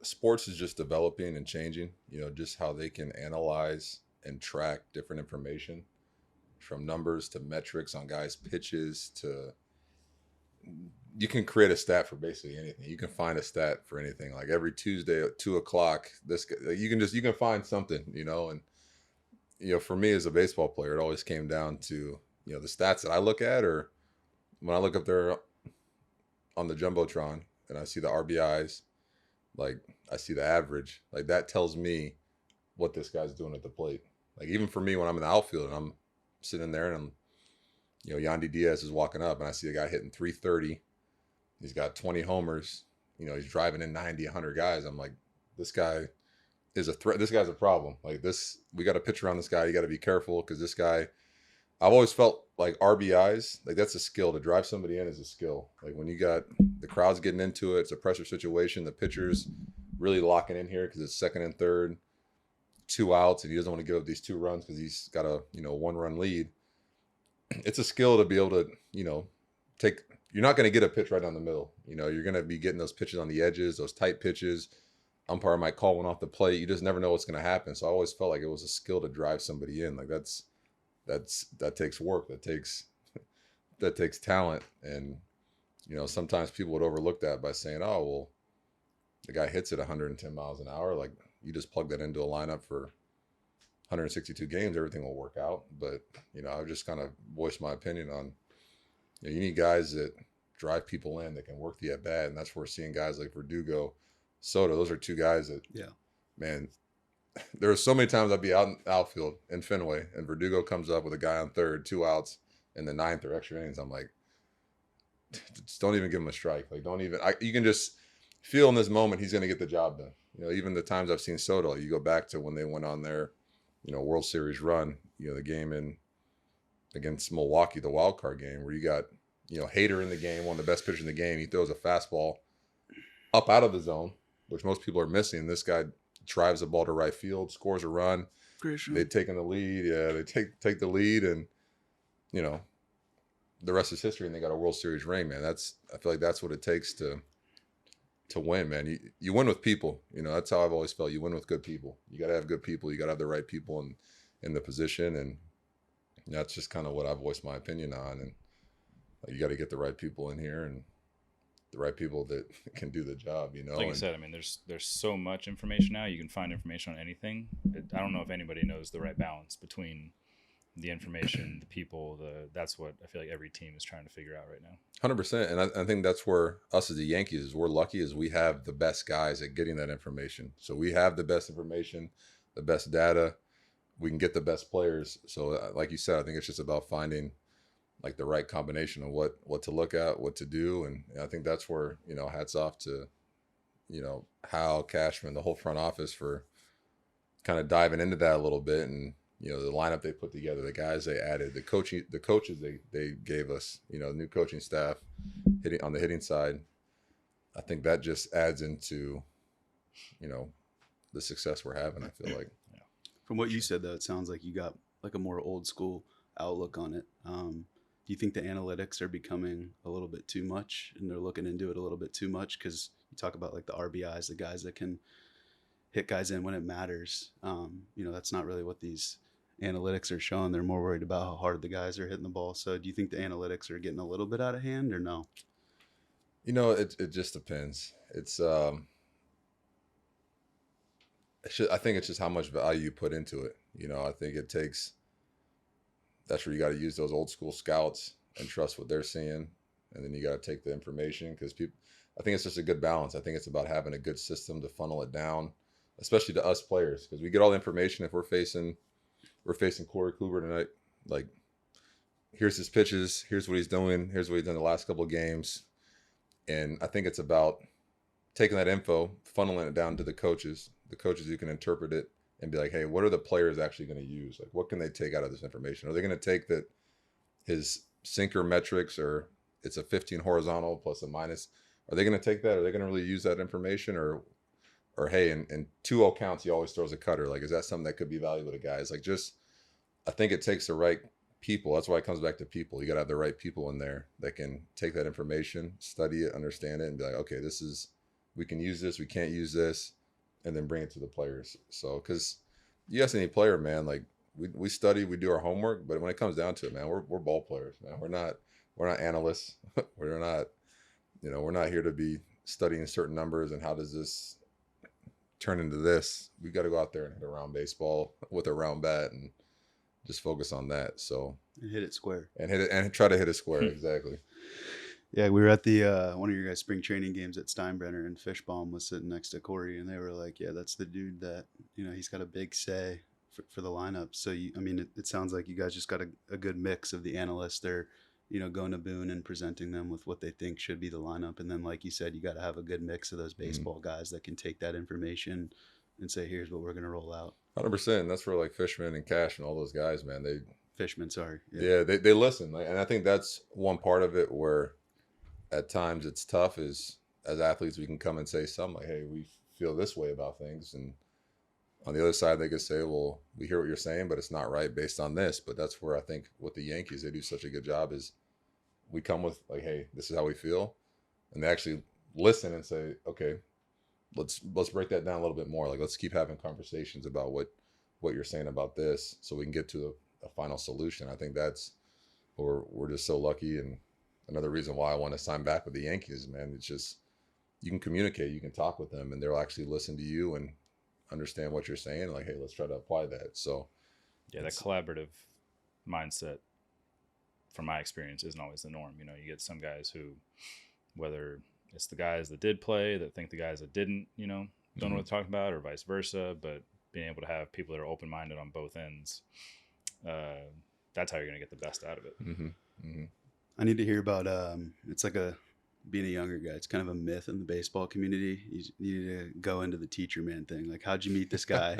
sports is just developing and changing, just how they can analyze and track different information from numbers to metrics on guys' pitches to you can create a stat for basically anything. You can find a stat for anything. Like every Tuesday at 2:00, you can find something, and for me as a baseball player, it always came down to, the stats that I look at, or when I look up there on the Jumbotron and I see the RBIs, like I see the average, like that tells me what this guy's doing at the plate. Like even for me, when I'm in the outfield and I'm sitting there and I'm, Yandy Diaz is walking up and I see a guy hitting 330. He's got 20 homers. He's driving in 90, 100 guys. I'm like, this guy is a threat. This guy's a problem. Like this, we got a pitcher on this guy. You got to be careful because this guy, I've always felt like RBIs, like that's a skill. To drive somebody in is a skill. Like when you got the crowd's getting into it, it's a pressure situation. The pitcher's really locking in here because it's second and third, 2 outs, and he doesn't want to give up these 2 runs because he's got a 1-run lead. It's a skill to be able to, take. You're not going to get a pitch right down the middle. You're going to be getting those pitches on the edges, those tight pitches. Umpire might call one off the plate. You just never know what's going to happen. So I always felt like it was a skill to drive somebody in. Like that takes work. That takes talent. And, sometimes people would overlook that by saying, oh, well, the guy hits it 110 miles an hour. Like you just plug that into a lineup for 162 games, everything will work out. But, I've just kind of voiced my opinion on, you need guys that drive people in, that can work the at-bat. And that's where we're seeing guys like Verdugo, Soto. Those are 2 guys that, man, there are so many times I'd be out in outfield in Fenway and Verdugo comes up with a guy on third, 2 outs in the 9th or extra innings. I'm like, just don't even give him a strike. Like, you can just feel in this moment he's going to get the job done. Even the times I've seen Soto, you go back to when they went on their, World Series run, the game against Milwaukee, the wild card game, where you got, Hader in the game, one of the best pitchers in the game. He throws a fastball up out of the zone, which most people are missing. This guy drives the ball to right field, scores a run. They've taken the lead. Yeah, they take the lead, and the rest is history. And they got a World Series ring, man. I feel like that's what it takes to win, man. You win with people. That's how I've always felt. You win with good people. You got to have good people. You got to have the right people in the position, and that's just kind of what I've voiced my opinion on. And you got to get the right people in here and the right people that can do the job, Like you said, I mean, there's so much information now. You can find information on anything. I don't know if anybody knows the right balance between the information, the people. That's what I feel like every team is trying to figure out right now. 100%. And I think that's where us as the Yankees, we're lucky, is we have the best guys at getting that information. So we have the best information, the best data. We can get the best players. So like you said, I think it's just about finding like the right combination of what to look at, what to do. And I think that's where, hats off to, Hal, Cashman, the whole front office for kind of diving into that a little bit. And, the lineup they put together, the guys they added, the coaches they gave us, new coaching staff hitting on the hitting side. I think that just adds into, the success we're having, I feel like. From what you said, though, it sounds like you got like a more old school outlook on it. Do you think the analytics are becoming a little bit too much and they're looking into it a little bit too much? Because you talk about like the RBIs, the guys that can hit guys in when it matters. That's not really what these analytics are showing. They're more worried about how hard the guys are hitting the ball. So do you think the analytics are getting a little bit out of hand or no? It just depends. I think it's just how much value you put into it. I think it takes, that's where you got to use those old school scouts and trust what they're seeing. And then you got to take the information because I think it's just a good balance. I think it's about having a good system to funnel it down, especially to us players, because we get all the information. If we're facing Corey Kluber tonight, like here's his pitches, here's what he's doing, here's what he's done the last couple of games. And I think it's about taking that info, funneling it down to the coaches who can interpret it and be like, hey, what are the players actually going to use? Like, what can they take out of this information? Are they going to take that his sinker metrics, or it's a 15 horizontal plus a minus? Are they going to take that? Are they going to really use that information? Or hey, in 2-0 counts, he always throws a cutter. Like, is that something that could be valuable to guys? Like, I think it takes the right people. That's why it comes back to people. You got to have the right people in there that can take that information, study it, understand it, and be like, okay, we can use this, we can't use this. and then bring it to the players. So, because you ask any player, man, like we study, we do our homework, but when it comes down to it, man, we're ball players, man. We're not analysts. We're not, we're not here to be studying certain numbers and how does this turn into this. We got to go out there and hit a round baseball with a round bat and just focus on that. So And hit it square. and try to hit it square. Exactly. Yeah, we were at the one of your guys' spring training games at Steinbrenner, and Fishbaum was sitting next to Corey, and they were like, "Yeah, that's the dude that he's got a big say for the lineup." So it sounds like you guys just got a good mix of the analysts. They're going to Boone and presenting them with what they think should be the lineup, and then like you said, you got to have a good mix of those baseball guys that can take that information and say, "Here's what we're going to roll out." 100%. That's where like Fishman and Cash and all those guys, man. Fishman, sorry. Yeah, they listen, and I think that's one part of it where at times it's tough is as athletes we can come and say something like, hey, we feel this way about things, and on the other side they could say, well, we hear what you're saying, but it's not right based on this. But that's where I think with the Yankees they do such a good job is we come with like, hey, this is how we feel, and they actually listen and say, okay, let's break that down a little bit more, like let's keep having conversations about what you're saying about this so we can get to a final solution. I think that's where we're just so lucky, and another reason why I want to sign back with the Yankees, man. It's just you can communicate, you can talk with them, and they'll actually listen to you and understand what you're saying. Like, hey, let's try to apply that. So, yeah, that collaborative mindset, from my experience, isn't always the norm. You get some guys who, whether it's the guys that did play that think the guys that didn't, don't know what they're talking about, or vice versa. But being able to have people that are open-minded on both ends, that's how you're going to get the best out of it. Mm-hmm. Mm-hmm. I need to hear about it's like being a younger guy. It's kind of a myth in the baseball community. You need to go into the teacher man thing. Like, how'd you meet this guy?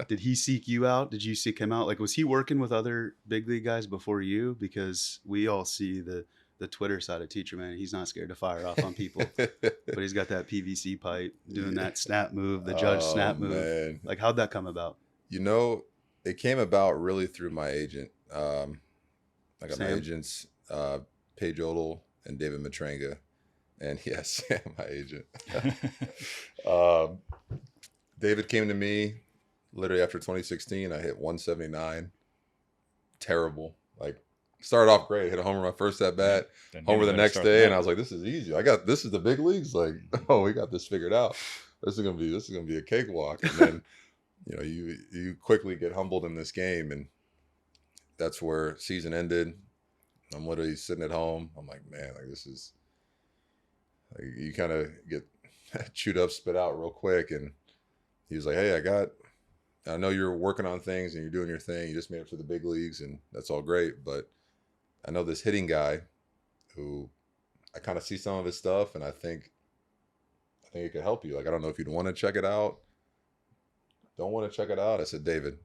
Did he seek you out? Did you seek him out? Like, was he working with other big league guys before you? Because we all see the Twitter side of teacher man. He's not scared to fire off on people, but he's got that PVC pipe doing that snap move, the judge snap move. Man. Like, how'd that come about? It came about really through my agent. I got my Sam? agents, Paige Odell and David Matranga. And yes, Sam, my agent. David came to me literally after 2016. I hit 179. Terrible. Like, started off great. Hit a homer my first at bat. Homer the next day, and I was like, "This is easy. This is the big leagues. Like, oh, we got this figured out. This is gonna be a cakewalk." And then, you quickly get humbled in this game, and that's where season ended. I'm literally sitting at home. I'm like, man, like this is. Like, you kind of get chewed up, spit out real quick, and he was like, "Hey, I know you're working on things and you're doing your thing. You just made it to the big leagues, and that's all great. But I know this hitting guy who I kind of see some of his stuff, and I think it could help you. Like, I don't know if you'd want to check it out. Don't want to check it out." I said, "David,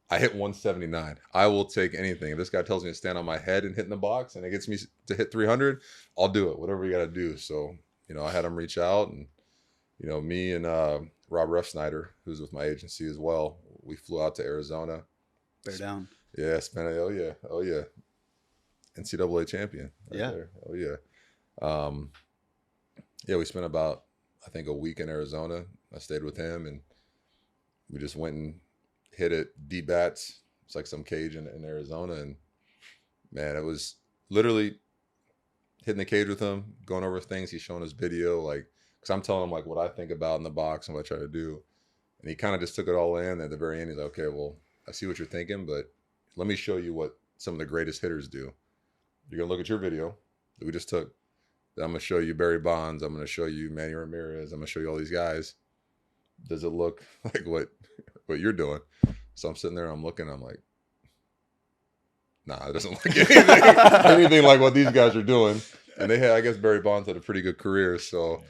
I hit 179. I will take anything. If this guy tells me to stand on my head and hit in the box and it gets me to hit 300, I'll do it. Whatever you got to do." So, I had him reach out, and, me and Rob Refsnyder, who's with my agency as well, we flew out to Arizona. Bear down. Yeah, oh yeah. NCAA champion. Yeah. There. Oh yeah. Yeah, we spent about, I think, a week in Arizona. I stayed with him, and we just went and hit it deep bats. It's like some cage in Arizona, and man, it was literally hitting the cage with him, going over things. He's showing us video, like, because I'm telling him like what I think about in the box and what I try to do, and he kind of just took it all in. And at the very end, he's like, "Okay, well, I see what you're thinking, but let me show you what some of the greatest hitters do. You're gonna look at your video that we just took. Then I'm gonna show you Barry Bonds. I'm gonna show you Manny Ramirez. I'm gonna show you all these guys. Does it look like what you're doing?" So I'm sitting there and I'm looking, I'm like, nah, it doesn't look anything like what these guys are doing. And I guess Barry Bonds had a pretty good career. So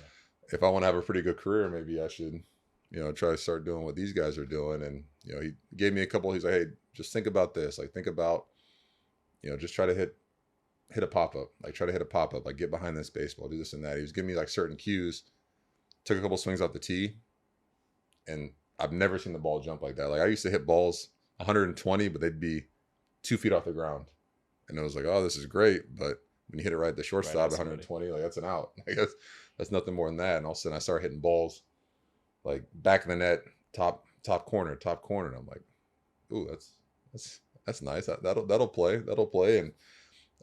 if I want to have a pretty good career, maybe I should, try to start doing what these guys are doing. And, he gave me a couple, he's like, "Hey, just think about this. Like, think about, just try to hit a pop-up. Like, try to hit a pop-up. Like, get behind this baseball, do this and that." He was giving me like certain cues. Took a couple swings off the tee, and I've never seen the ball jump like that. Like, I used to hit balls 120, but they'd be 2 feet off the ground. And it was like, oh, this is great. But when you hit it right at the shortstop, 120, like, that's an out. I guess that's nothing more than that. And all of a sudden I started hitting balls like back of the net, top corner. And I'm like, ooh, that's nice. That'll play. And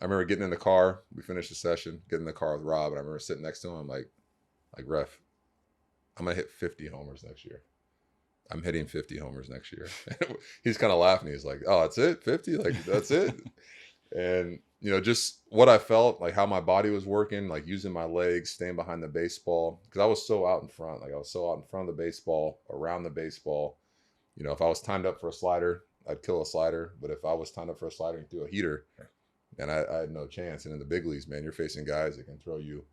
I remember getting in the car. We finished the session, getting in the car with Rob, and I remember sitting next to him. I'm like ref, I'm gonna hit 50 homers next year. I'm hitting 50 homers next year. He's kind of laughing. He's like, oh, that's it, 50? Like that's it. And just what I felt, like how my body was working, like using my legs, staying behind the baseball, because I was so out in front. Like I was so out in front of the baseball, around the baseball. If I was timed up for a slider, I'd kill a slider. But if I was timed up for a slider and threw a heater, then I had no chance. And in the big leagues, man, you're facing guys that can throw you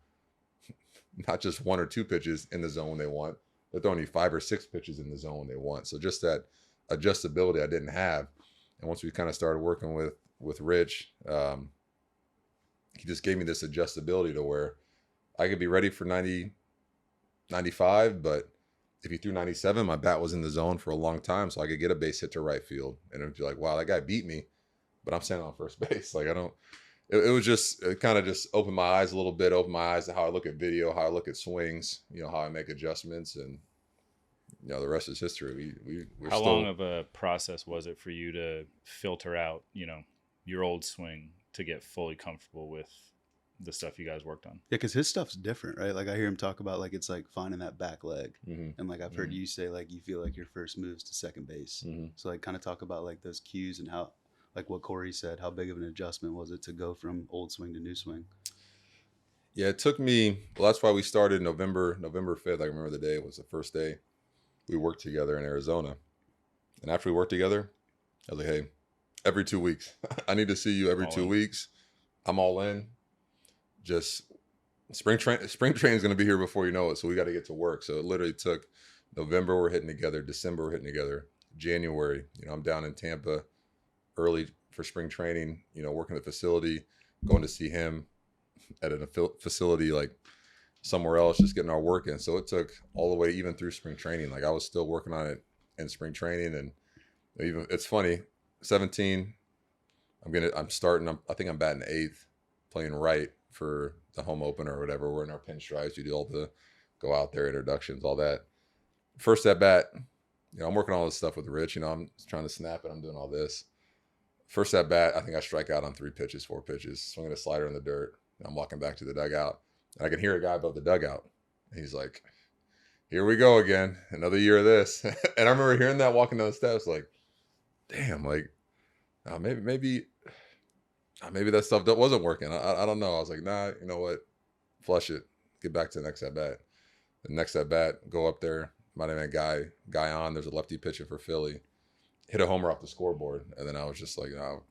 not just 1 or 2 pitches in the zone they want. They're throwing you 5 or 6 pitches in the zone they want. So just that adjustability I didn't have. And once we kind of started working with Rich, he just gave me this adjustability to where I could be ready for 90, 95, but if he threw 97, my bat was in the zone for a long time, so I could get a base hit to right field. And it'd be like, wow, that guy beat me, but I'm standing on first base. Like it kind of just opened my eyes a little bit, opened my eyes to how I look at video, how I look at swings, how I make adjustments, and the rest is history. We're How long of a process was it for you to filter out, your old swing to get fully comfortable with the stuff you guys worked on? Yeah, because his stuff's different, right? Like I hear him talk about like it's like finding that back leg, Mm-hmm. and like I've heard you say like you feel like your first moves to second base. Mm-hmm. So like kind of talk about like those cues and how, like what Corey said, how big of an adjustment was it to go from old swing to new swing? Yeah, it took me. Well, that's why we started November 5th. I remember the day. It was the first day we worked together in Arizona, and after we worked together, I was like, hey, every 2 weeks, I need to see you every 2 weeks. I'm all in. Just spring train is going to be here before you know it. So we got to get to work. So it literally took November, we're hitting together. December, we're hitting together. January, I'm down in Tampa early for spring training, working the facility, going to see him at a facility like somewhere else, just getting our work in. So it took all the way even through spring training. Like I was still working on it in spring training. And even it's funny, 17, I think I'm batting 8th, playing right for the home opener or whatever. We're in our pinstripes. You do all the go out there, introductions, all that. First at bat, I'm working on all this stuff with Rich. I'm trying to snap it. I'm doing all this. First at bat, I think I strike out on 3 pitches, 4 pitches, swinging a slider in the dirt. I'm walking back to the dugout, and I can hear a guy above the dugout. And he's like, here we go again, another year of this. And I remember hearing that walking down the steps, like, damn, like maybe that stuff that wasn't working. I don't know. I was like, nah, you know what? Flush it. Get back to the next at bat. The next at bat, go up there. Might have been a guy on. There's a lefty pitcher for Philly. Hit a homer off the scoreboard. And then I was just like, oh,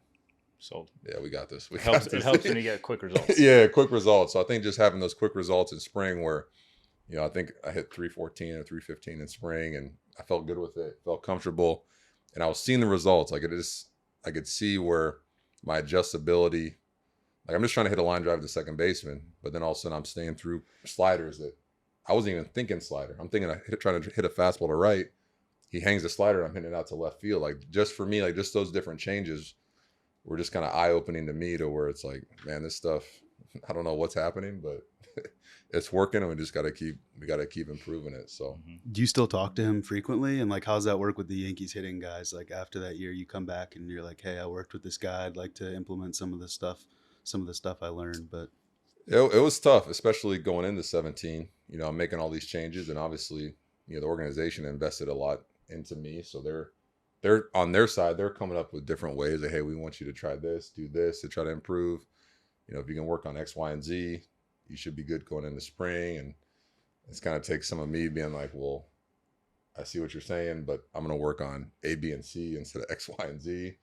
sold. Yeah, we got this. It helps when you get quick results. Yeah, quick results. So I think just having those quick results in spring where, I think I hit 314 or 315 in spring and I felt good with it, felt comfortable. And I was seeing the results. Like I could see where my adjustability, like I'm just trying to hit a line drive to second baseman, but then all of a sudden I'm staying through sliders that I wasn't even thinking slider. I'm thinking trying to hit a fastball to right. He hangs the slider and I'm hitting it out to left field. Like just for me, like just those different changes were just kind of eye-opening to me to where it's like, man, this stuff, I don't know what's happening, but it's working and we got to keep improving it. So do you still talk to him frequently? And like, how's that work with the Yankees hitting guys? Like after that year, you come back and you're like, hey, I worked with this guy. I'd like to implement some of the stuff I learned, but it was tough, especially going into 17, I'm making all these changes and obviously, the organization invested a lot into me. So they're on their side, they're coming up with different ways that, hey, we want you to try this, do this to try to improve. If you can work on X, Y, and Z, you should be good going into spring. And it's kind of takes some of me being like, well, I see what you're saying, but I'm going to work on A, B, and C instead of X, Y, and Z.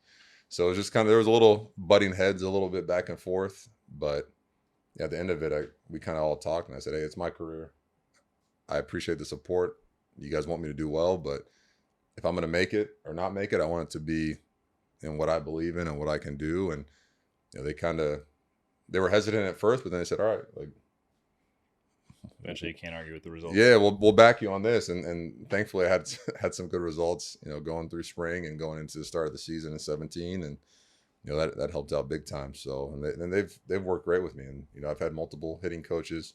So it was just kind of, there was a little butting heads a little bit back and forth, but at the end of it, we kind of all talked and I said, hey, it's my career. I appreciate the support. You guys want me to do well, but if I'm going to make it or not make it, I want it to be in what I believe in and what I can do. And they were hesitant at first, but then they said, all right, like eventually you can't argue with the results. Yeah, we'll back you on this. And thankfully I had some good results, going through spring and going into the start of the season in 17. And, that helped out big time. So, and they've worked great with me. And, I've had multiple hitting coaches.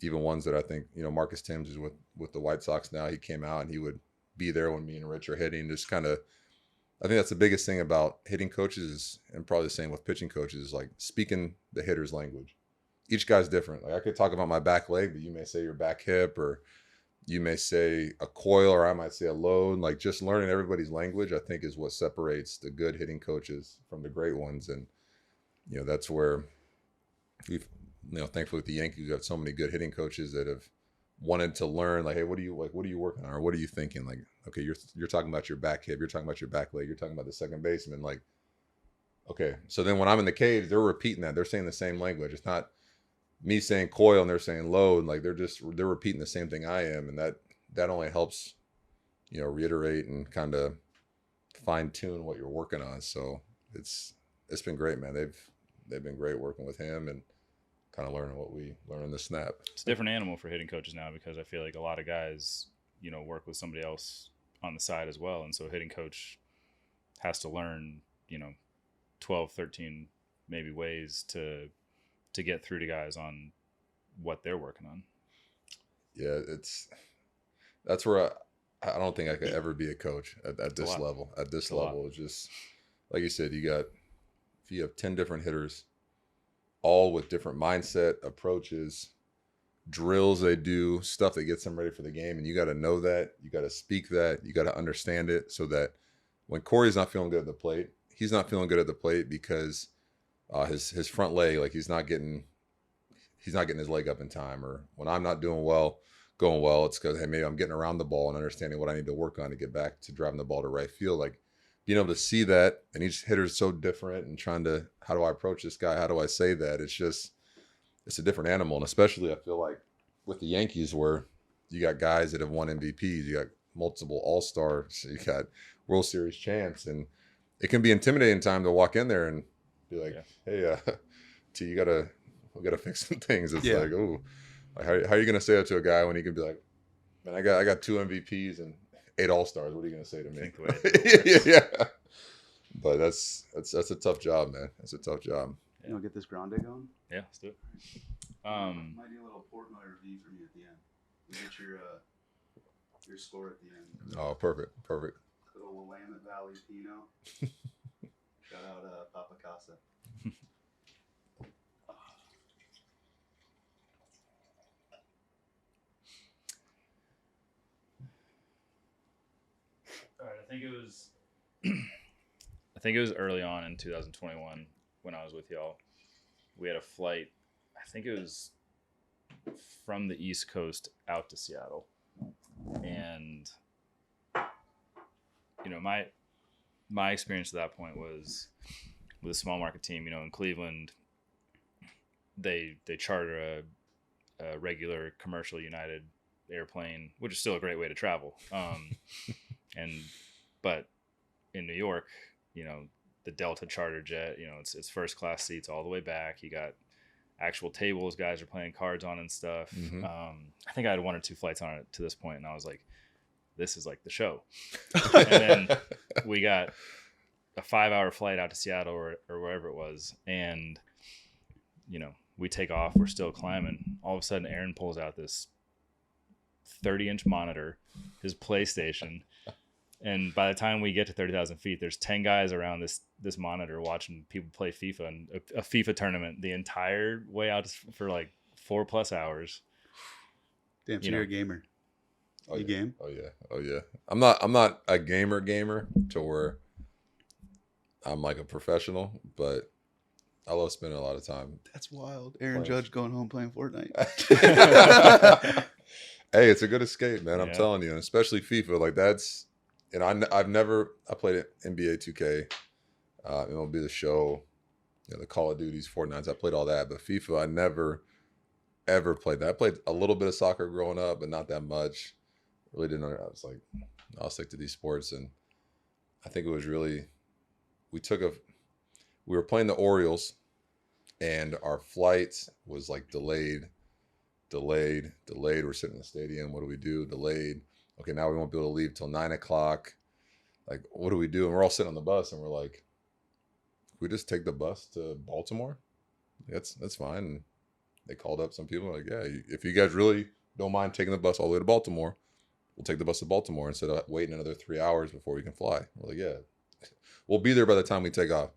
even ones that I think, Marcus Timms is with the White Sox now. He came out and he would be there when me and Rich are hitting. Just kind of, I think that's the biggest thing about hitting coaches is, and probably the same with pitching coaches, is like speaking the hitter's language. Each guy's different. Like I could talk about my back leg, but you may say your back hip, or you may say a coil, or I might say a load. Like just learning everybody's language, I think, is what separates the good hitting coaches from the great ones. And, that's where we've, thankfully with the Yankees, we have so many good hitting coaches that have wanted to learn, like, hey, what are you working on? Or what are you thinking? Like, okay, you're talking about your back hip, you're talking about your back leg, you're talking about the second baseman. Like, okay. So then when I'm in the cage, they're repeating that. They're saying the same language. It's not me saying coil and they're saying load. Like they're repeating the same thing I am. And that only helps, reiterate and kind of fine tune what you're working on. So it's been great, man. They've been great working with him and kind of learning what we learn in the snap. It's a different animal for hitting coaches now, because I feel like a lot of guys, work with somebody else on the side as well. And so hitting coach has to learn, 12, 13 maybe ways to get through to guys on what they're working on. Yeah, that's where I don't think I could ever be a coach at this level. At this level, it's just like you said, if you have 10 different hitters, all with different mindset, approaches, drills they do, stuff that gets them ready for the game, and you got to know that, you got to speak that, you got to understand it, so that when Corey's not feeling good at the plate, he's not feeling good at the plate because his front leg, like he's not getting his leg up in time, or when I'm not going well, it's because, hey, maybe I'm getting around the ball and understanding what I need to work on to get back to driving the ball to right field. Like being able to see that, and each hitter is so different, and trying to, how do I approach this guy? How do I say that? It's a different animal. And especially I feel like with the Yankees, where you got guys that have won MVPs, you got multiple all-stars, you got World Series champs, and it can be intimidating time to walk in there and be like, hey, T, we gotta fix some things. It's like, oh, like how are you gonna say that to a guy when he can be like, man, I got 2 MVPs and 8 all-stars. What are you gonna say to me? Yeah. But that's a tough job, man. That's a tough job. You want to get this grande going? Yeah, let's do it. Might do a little Portnoy review for me at the end. You get your score at the end. Oh, perfect. Little Willamette Valley Pinot. Shout out Papa Casa. All right, I think it was early on in 2021 when I was with y'all. We had a flight, I think it was from the East Coast out to Seattle. And my experience at that point was with a small market team, in Cleveland, they charter a regular commercial United airplane, which is still a great way to travel. But in New York, the Delta charter jet, it's first class seats all the way back. You got actual tables guys are playing cards on and stuff. Mm-hmm. I think I had 1 or 2 flights on it to this point, and I was like, this is like the show. And then we got a 5-hour flight out to Seattle or wherever it was, and we take off, we're still climbing. All of a sudden Aaron pulls out this 30-inch monitor, his PlayStation, and by the time we get to 30,000 feet, there's 10 guys around this monitor watching people play FIFA and a FIFA tournament the entire way out for like 4+ hours. Damn, so you're a gamer. Oh, you yeah. game? Oh yeah. I'm not a gamer to where I'm like a professional, but I love spending a lot of time. That's wild. Aaron Judge going home playing Fortnite. Hey, it's a good escape, man. I'm telling you, and especially FIFA. Like that's, and I played it NBA 2K, MLB The Show, the Call of Duties, Fortnites. I played all that, but FIFA, I never ever played that. I played a little bit of soccer growing up, but not that much. Really didn't know. I was like, I'll stick to these sports, and I think it was really, we were playing the Orioles, and our flight was like delayed. We're sitting in the stadium. What do we do? Delayed. Okay, now we won't be able to leave till 9:00. Like, what do we do? And we're all sitting on the bus, and we're like, we just take the bus to Baltimore? That's fine. And they called up some people like, yeah, if you guys really don't mind taking the bus all the way to Baltimore, we'll take the bus to Baltimore instead of waiting another 3 hours before we can fly. We're like, yeah, we'll be there by the time we take off.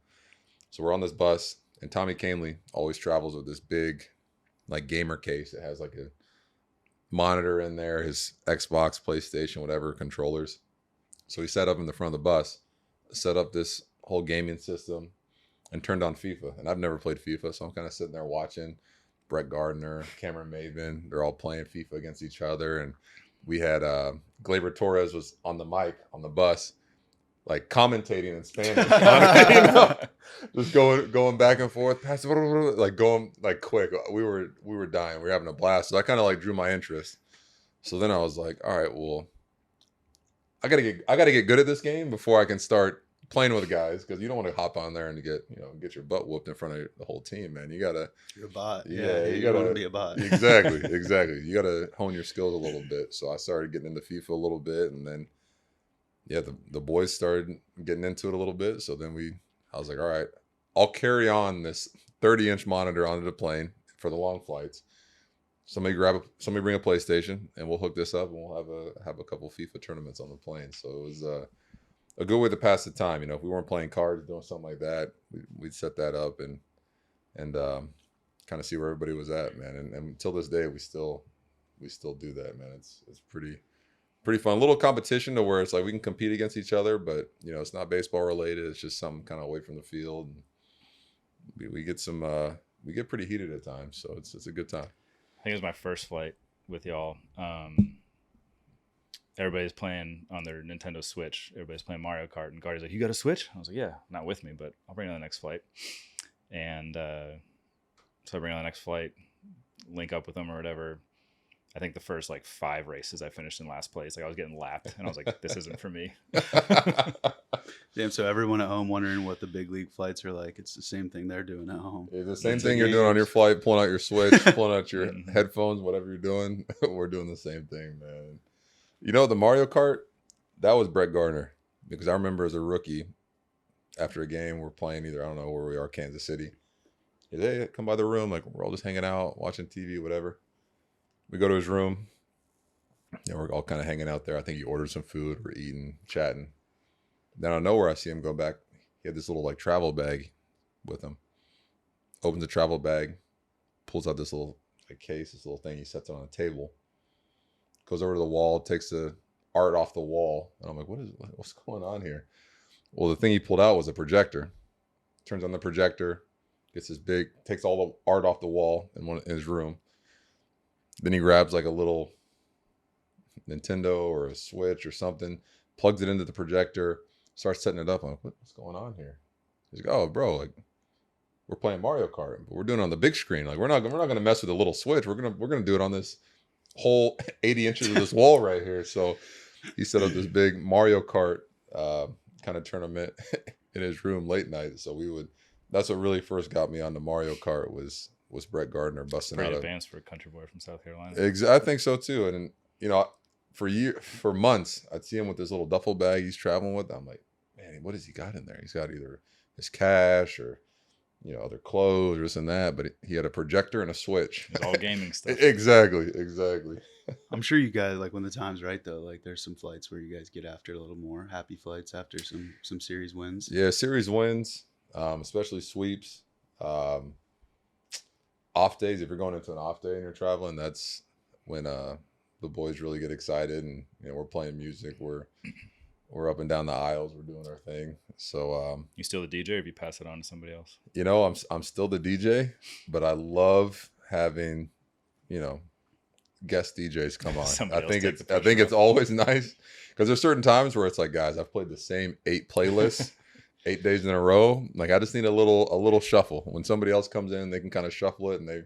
So we're on this bus, and Tommy Canley always travels with this big, like, gamer case. It has like a monitor in there, his Xbox, PlayStation, whatever, controllers. So he sat up in the front of the bus, set up this whole gaming system, and turned on FIFA. And I've never played FIFA, so I'm kind of sitting there watching Brett Gardner, Cameron Maven. They're all playing FIFA against each other. And we had Gleyber Torres was on the mic on the bus, like commentating in Spanish, just going back and forth, like going like quick. We were dying. We were having a blast. So that kind of like drew my interest. So then I was like, all right, well, I gotta get good at this game before I can start playing with the guys, because you don't want to hop on there and get your butt whooped in front of the whole team, man. You gotta. You're a bot. Yeah, you gotta want to be a bot. Exactly. You gotta hone your skills a little bit. So I started getting into FIFA a little bit, and then the boys started getting into it a little bit. So then I was like, all right, I'll carry on this 30-inch monitor onto the plane for the long flights. Somebody bring a PlayStation, and we'll hook this up, and we'll have a couple FIFA tournaments on the plane. So it was a good way to pass the time. If we weren't playing cards, doing something like that, we'd set that up and kind of see where everybody was at, man. And until this day, we still do that, man. It's pretty fun. A little competition to where it's like we can compete against each other, but it's not baseball related. It's just something kind of away from the field. And we get pretty heated at times, so it's a good time. I think it was my first flight with y'all. Everybody's playing on their Nintendo Switch. Everybody's playing Mario Kart, and Guardy's like, "You got a Switch?" I was like, "Yeah, not with me, but I'll bring it on the next flight." And so I bring it on the next flight, link up with them or whatever. I think the first like 5 races I finished in last place. Like I was getting lapped, and I was like, "This isn't for me." Damn. So everyone at home wondering what the big league flights are like. It's the same thing they're doing at home. It's the same thing you're doing on your flight, pulling out your Switch, pulling out your headphones, whatever you're doing. We're doing the same thing, man. The Mario Kart, that was Brett Gardner, because I remember as a rookie, after a game, we're playing either, I don't know where we are, Kansas City. He's, hey, come by the room. Like, we're all just hanging out, watching TV, whatever. We go to his room. We're all kind of hanging out there. I think he ordered some food. We're eating, chatting. Then out of nowhere, I see him go back. He had this little like travel bag with him. Opens the travel bag, pulls out this little case, this little thing. He sets it on a table. Goes over to the wall, takes the art off the wall. And I'm like, what's going on here? Well, the thing he pulled out was a projector. Turns on the projector, takes all the art off the wall in his room. Then he grabs like a little Nintendo or a Switch or something, plugs it into the projector, starts setting it up. I'm like, what's going on here? He's like, oh, bro, like we're playing Mario Kart, but we're doing it on the big screen. Like we're not gonna mess with a little Switch. We're gonna do it on this whole 80 inches of this wall right here. So he set up this big Mario Kart kind of tournament in his room late night. So that's what really first got me on the Mario Kart was Brett Gardner busting Pretty out. Advanced for a country boy from South Carolina. I think so too. And for months, I'd see him with this little duffel bag he's traveling with. I'm like, man, what has he got in there? He's got either his cash or other clothes or this and that, but he had a projector and a Switch. It's all gaming stuff. Exactly. I'm sure you guys, like when the time's right though, like there's some flights where you guys get after it a little more. Happy flights after some series wins. Yeah, series wins, especially sweeps. Off days, if you're going into an off day and you're traveling, that's when the boys really get excited, and we're playing music, we're up and down the aisles, we're doing our thing. So you still the DJ, or have you pass it on to somebody else? I'm still the DJ, but I love having guest DJs come on. I think it's always nice, because there's certain times where it's like, guys, I've played the same 8 playlists 8 days in a row. Like I just need a little shuffle. When somebody else comes in, they can kind of shuffle it and they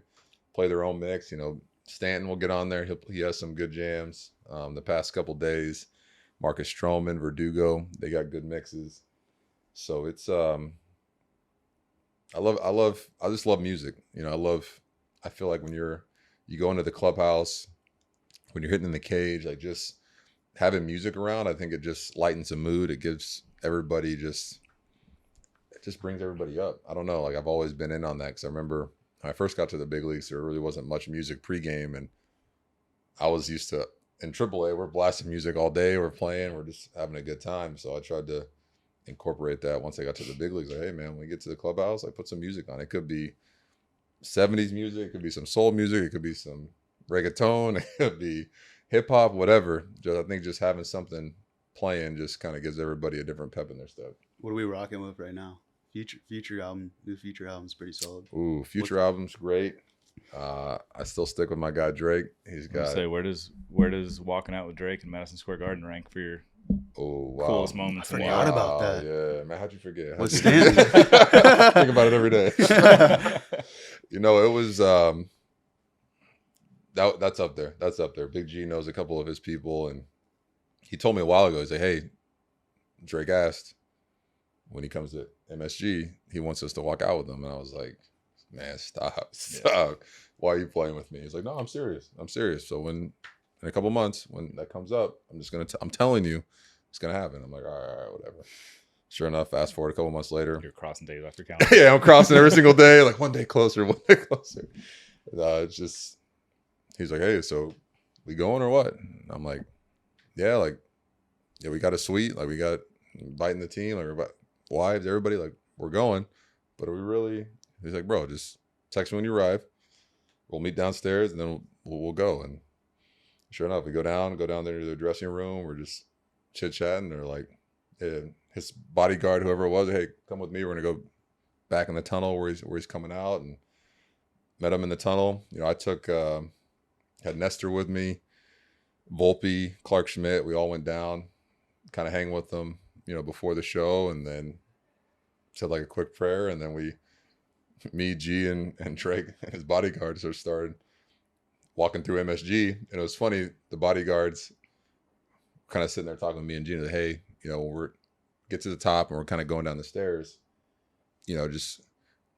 play their own mix. Stanton will get on there. He has some good jams. The past couple days, Marcus Stroman, Verdugo, they got good mixes. So it's I just love music. I feel like when you go into the clubhouse, when you're hitting in the cage, like just having music around, I think it just lightens the mood. It gives everybody it just brings everybody up. I don't know. Like I've always been in on that, because I remember when I first got to the big leagues, there really wasn't much music pregame, and I was used to in AAA, we're blasting music all day, we're playing, we're just having a good time. So I tried to incorporate that once I got to the big leagues. Like, hey man, when we get to the clubhouse, I put some music on. It could be 70s music, it could be some soul music, it could be some reggaeton, it could be hip hop, whatever. I think just having something playing just kind of gives everybody a different pep in their step. What are we rocking with right now? Future album, new Future album's pretty solid. Ooh, Future album's great. I still stick with my guy Drake. He's got. Say, where does walking out with Drake in Madison Square Garden rank for your coolest moments? I forgot about that. Yeah, man, how'd you forget? What's Stanley? Think about it every day. You know, it was that's up there. That's up there. Big G knows a couple of his people, and he told me a while ago. He said, "Hey, Drake asked when he comes to MSG, he wants us to walk out with him," and I was like, "Man, stop. Yeah. Why are you playing with me?" He's like, "No, I'm serious. So in a couple months, when that comes up, I'm telling you, it's gonna happen." I'm like, all right, whatever. Sure enough, fast forward a couple months later. You're crossing days after calendar. Yeah, I'm crossing every single day, like one day closer. It's just, he's like, "Hey, so we going or what?" And I'm like, yeah, we got a suite, like we got inviting the team, like wives, everybody, like we're going, but are we really? He's like, "Bro, just text me when you arrive. We'll meet downstairs, and then we'll go." And sure enough, we go down there to the dressing room. We're just chit-chatting. They're like, yeah, his bodyguard, whoever it was, "Hey, come with me. We're going to go back in the tunnel where he's coming out." And met him in the tunnel. You know, I took, had Nestor with me, Volpe, Clark Schmidt. We all went down, kind of hang with them, you know, before the show, and then said like a quick prayer, and then me, G, and Drake and his bodyguards started walking through MSG. And it was funny, the bodyguards kind of sitting there talking to me and G, like, "Hey, you know, when we get to the top and we're kind of going down the stairs, you know, just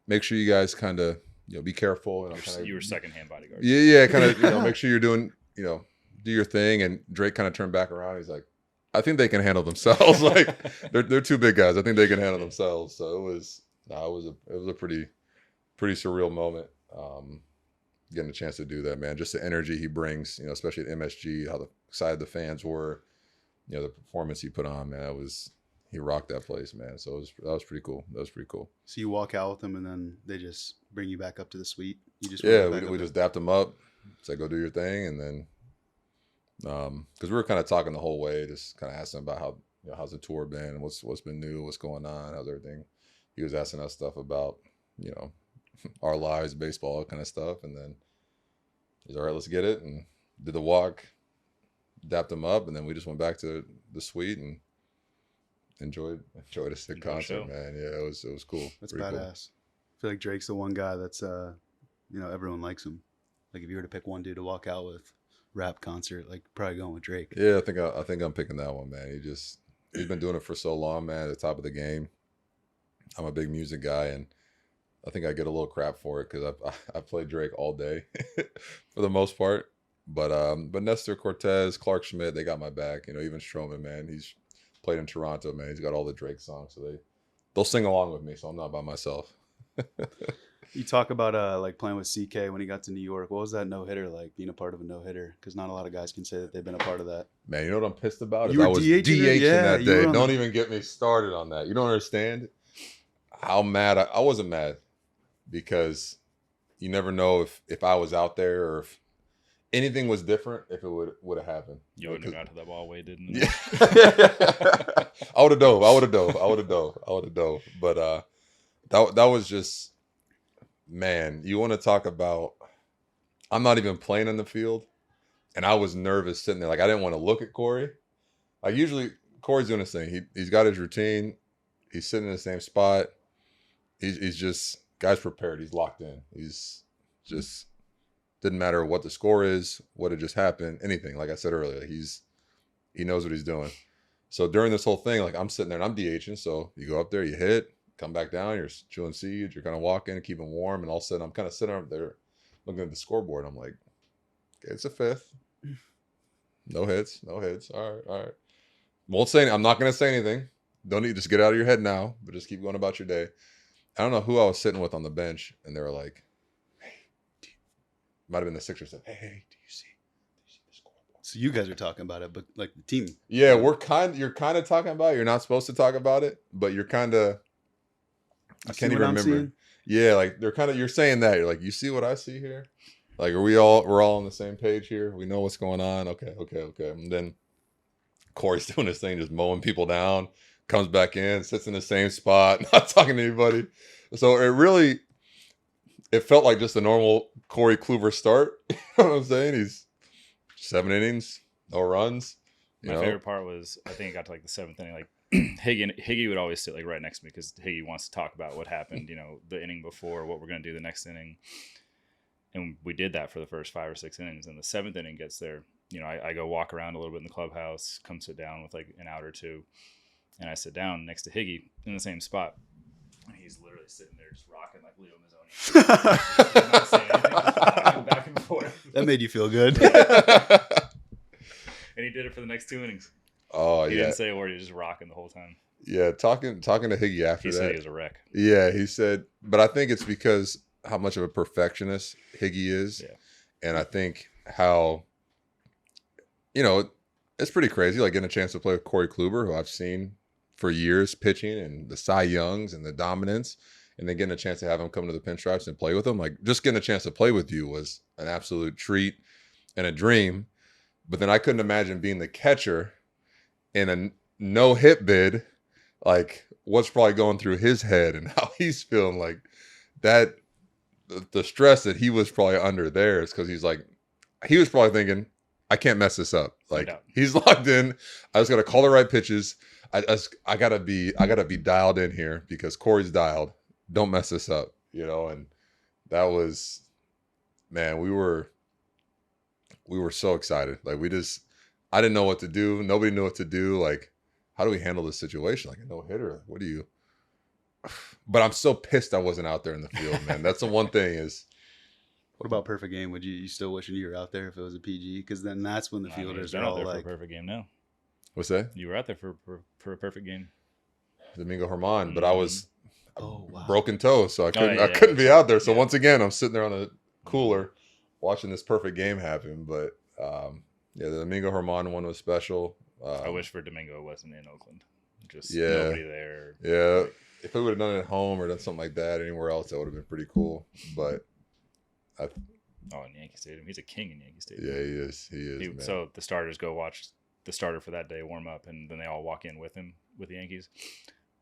make sure you guys kind of, you know, be careful." And you were secondhand bodyguard. Yeah, kind of, you know, make sure you're doing, you know, do your thing. And Drake kind of turned back around. He's like, "I think they can handle themselves." Like they're two big guys. I think they can handle themselves. So it was a pretty surreal moment. Getting a chance to do that, man. Just the energy he brings, you know, especially at MSG, how excited the fans were, you know, the performance he put on, man. He rocked that place, man. So that was pretty cool. So you walk out with them, and then they just bring you back up to the suite. You just we just dapped them up. Said, "Go do your thing," and then because we were kind of talking the whole way, just kind of asking about how, you know, how's the tour been, what's been new, what's going on, how's everything. He was asking us stuff about, you know, our lives, baseball, kind of stuff, and then he's all right, let's get it, and did the walk, dapped them up, and then we just went back to the suite and enjoyed a sick concert, man. Yeah, it was cool. That's pretty badass. Cool. I feel like Drake's the one guy that's you know, everyone likes him. Like if you were to pick one dude to walk out with, rap concert, like probably going with Drake. Yeah, I think I'm picking that one, man. He's been doing it for so long, man, at the top of the game. I'm a big music guy, and I think I get a little crap for it because I played Drake all day for the most part. But Nestor Cortez, Clark Schmidt, they got my back. You know, even Stroman, man, he's played in Toronto, man. He's got all the Drake songs, so they'll sing along with me. So I'm not by myself. You talk about like playing with CK when he got to New York. What was that no-hitter like, being a part of a no-hitter? Because not a lot of guys can say that they've been a part of that. Man, you know what I'm pissed about? You were I was DHing that day. Don't even get me started on that. You don't understand how mad I wasn't mad, because you never know if I was out there or if anything was different, if it would have happened. You wouldn't have got to that ball way, didn't you? Yeah. I would have dove. But that was just, man, you want to talk about, I'm not even playing in the field, and I was nervous sitting there. Like, I didn't want to look at Corey. Like, usually Corey's doing his thing. He's got his routine. He's sitting in the same spot. He's just, guy's prepared. He's locked in. He's just, didn't matter what the score is, what had just happened, anything. Like I said earlier, he knows what he's doing. So during this whole thing, like, I'm sitting there and I'm DHing. So you go up there, you hit, come back down, you're chewing seeds, you're kind of walking and keeping warm, and all of a sudden I'm kind of sitting up there looking at the scoreboard. I'm like, okay, it's a fifth. No hits. All right. I'm not going to say anything. Don't need, just get out of your head now, but just keep going about your day. I don't know who I was sitting with on the bench, and they were like, might have been the Sixers said, hey, do you see the scoreboard? So you guys are talking about it, but like the team. Yeah, you're kind of talking about it. You're not supposed to talk about it, but you're kind of, I can't even remember. Yeah, like you're saying that. You're like, you see what I see here? Like, we're all on the same page here. We know what's going on. Okay. And then Corey's doing this thing, just mowing people down, comes back in, sits in the same spot, not talking to anybody. So it felt like just a normal Corey Kluber start. You know what I'm saying? He's 7 innings, no runs. My favorite part was, I think it got to like the 7th inning, like Higgy would always sit like right next to me because Higgy wants to talk about what happened, the inning before, what we're going to do the next inning. And we did that for the first 5 or 6 innings. And the 7th inning gets there. I go walk around a little bit in the clubhouse, come sit down with like an out or two. And I sit down next to Higgy in the same spot. And he's literally sitting there just rocking like Leo Mazzoni. Not saying anything, just rocking back and forth. That made you feel good. And he did it for the next 2 innings. Oh, He didn't say a word. He was just rocking the whole time. Yeah, talking to Higgy after He that. said he was a wreck. Yeah, he said, but I think it's because how much of a perfectionist Higgy is. Yeah. And I think how, it's pretty crazy, like getting a chance to play with Corey Kluber, who I've seen for years pitching, and the Cy Youngs and the dominance, and then getting a chance to have him come to the pinstripes and play with him. Like, just getting a chance to play with you was an absolute treat and a dream. But then I couldn't imagine being the catcher in a no-hit bid. Like, what's probably going through his head and how he's feeling. Like, that, the stress that he was probably under there is because he was probably thinking, I can't mess this up. Like, he's locked in. I just got to call the right pitches. I gotta be dialed in here because Corey's dialed. Don't mess this up, and that was, man, we were so excited. Like, I didn't know what to do. Nobody knew what to do. Like, how do we handle this situation? Like, a no-hitter. What do you? But I'm so pissed I wasn't out there in the field, man. That's the one thing is. What about perfect game? Would you still wishing you were out there if it was a PG? Because then that's when the fielders are out all there like, for a perfect game now. What's that? You were out there for a perfect game. Domingo Germán, but I was wow. broken toe, so I couldn't be out there. So once again, I'm sitting there on a cooler watching this perfect game happen. But the Domingo Germán one was special. I wish for Domingo it wasn't in Oakland. Just nobody there. Yeah. If we would have done it at home or done something like that anywhere else, that would have been pretty cool. But in Yankee Stadium. He's a king in Yankee Stadium. Yeah, he is. He is, man. So the starters go watch the starter for that day, warm up, and then they all walk in with him, with the Yankees.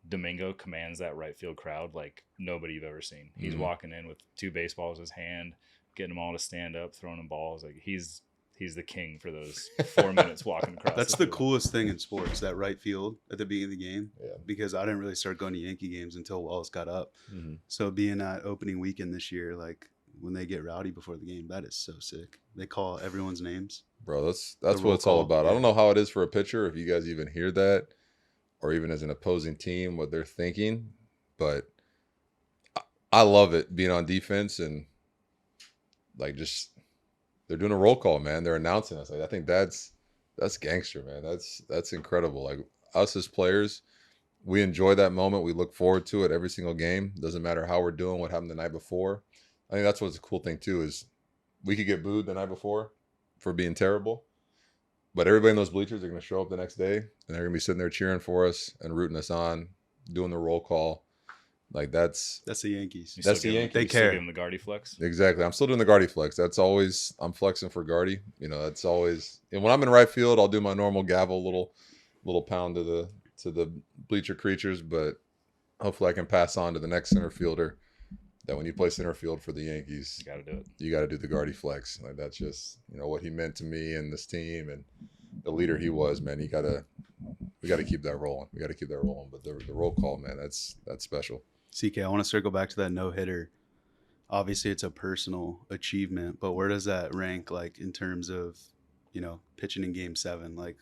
Domingo commands that right field crowd like nobody you've ever seen. He's walking in with 2 baseballs in his hand, getting them all to stand up, throwing them balls. Like, he's the king for those 4 minutes walking across. That's the coolest thing in sports, that right field at the beginning of the game. Yeah. Because I didn't really start going to Yankee games until Wallace got up. Mm-hmm. So being at opening weekend this year, like when they get rowdy before the game, that is so sick. They call everyone's names. Bro, that's what it's all about. I don't know how it is for a pitcher, if you guys even hear that, or even as an opposing team, what they're thinking. But I love it being on defense and like just they're doing a roll call, man. They're announcing us. Like, I think that's gangster, man. That's incredible. Like, us as players, we enjoy that moment. We look forward to it every single game. Doesn't matter how we're doing, what happened the night before. I think that's what's a cool thing too, is we could get booed the night before for being terrible, but everybody in those bleachers are going to show up the next day and they're going to be sitting there cheering for us and rooting us on, doing the roll call. Like, that's the Yankees. That's the Yankees. They care. Give him the Guardy flex. Exactly. I'm still doing the Guardy flex. That's always, I'm flexing for Guardy. That's always, and when I'm in right field, I'll do my normal gavel, little pound to the bleacher creatures, but hopefully I can pass on to the next center fielder that when you play center field for the Yankees, You got to do it. you got to do the Guardy flex. Like, that's just, what he meant to me and this team and the leader he was, man. We got to keep that rolling. We got to keep that rolling. But the roll call, man, that's special. CK, I want to circle back to that no-hitter. Obviously, it's a personal achievement, but where does that rank, like, in terms of, pitching in Game 7? Like,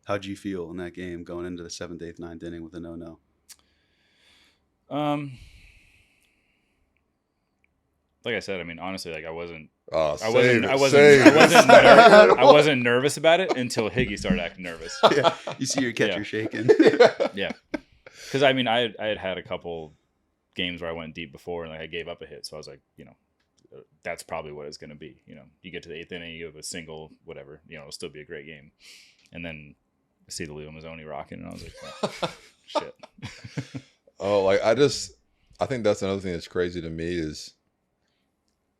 how'd you feel in that game going into the 7th, 8th, 9th inning with a no-no? Like I said, I mean, honestly, like I wasn't nervous about it until Higgy started acting nervous. Yeah, you see your catcher shaking. Yeah, because I mean, I had a couple games where I went deep before and like I gave up a hit, so I was like, that's probably what it's going to be. You get to the 8th inning, you have a single, whatever, it'll still be a great game. And then I see the Leo Mazzoni rocking, and I was like, oh, shit. Oh, I think that's another thing that's crazy to me is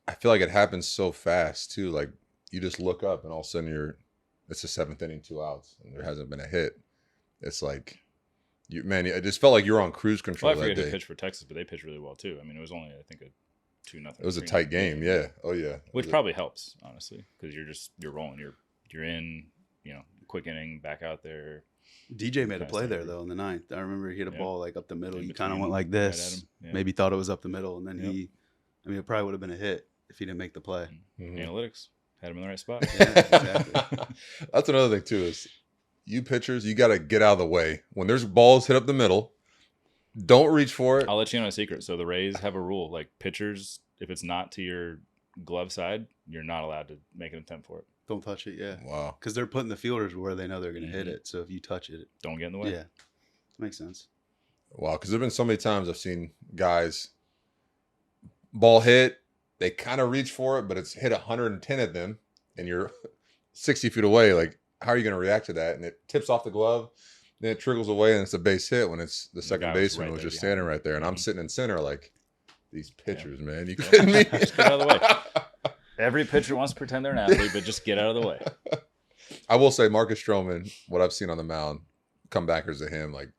I feel like it happens so fast too. Like you just look up and all of a sudden it's the 7th inning, 2 outs, and there hasn't been a hit. It's like, it just felt like you were on cruise control Well, I forget that who day. pitched for Texas, but they pitched really well too. I mean, it was only, I think, a 2-0. It was a tight game, yeah. Oh yeah. Which probably helps, honestly, because you're rolling. You're in, quick inning, back out there. DJ made a play there though in the 9th. I remember he hit a ball like up the middle. In He kind of between, went like this. right at him. Yeah. Maybe thought it was up the middle, and then it probably would have been a hit if he didn't make the play. Mhm. Analytics had him in the right spot. Yeah, exactly. That's another thing too is you pitchers, you got to get out of the way. When there's balls hit up the middle, don't reach for it. I'll let you know a secret. So the Rays have a rule, like pitchers, if it's not to your glove side, you're not allowed to make an attempt for it. Don't touch it, yeah. Wow. Because they're putting the fielders where they know they're going to hit it. So if you touch it, Don't get in the way. yeah, makes sense. Wow, because there've been so many times I've seen guys ball hit, they kind of reach for it, but it's hit 110 at them, and you're 60 feet away. Like, how are you going to react to that? And it tips off the glove, then it trickles away, and it's a base hit when it's the second guy was baseman right was there just behind standing right there, and I'm sitting in center like, these pitchers, man, you Yeah. kidding me? Just get out of the way. Every pitcher wants to pretend they're an athlete, but just get out of the way. I will say Marcus Stroman, what I've seen on the mound, comebackers to him, like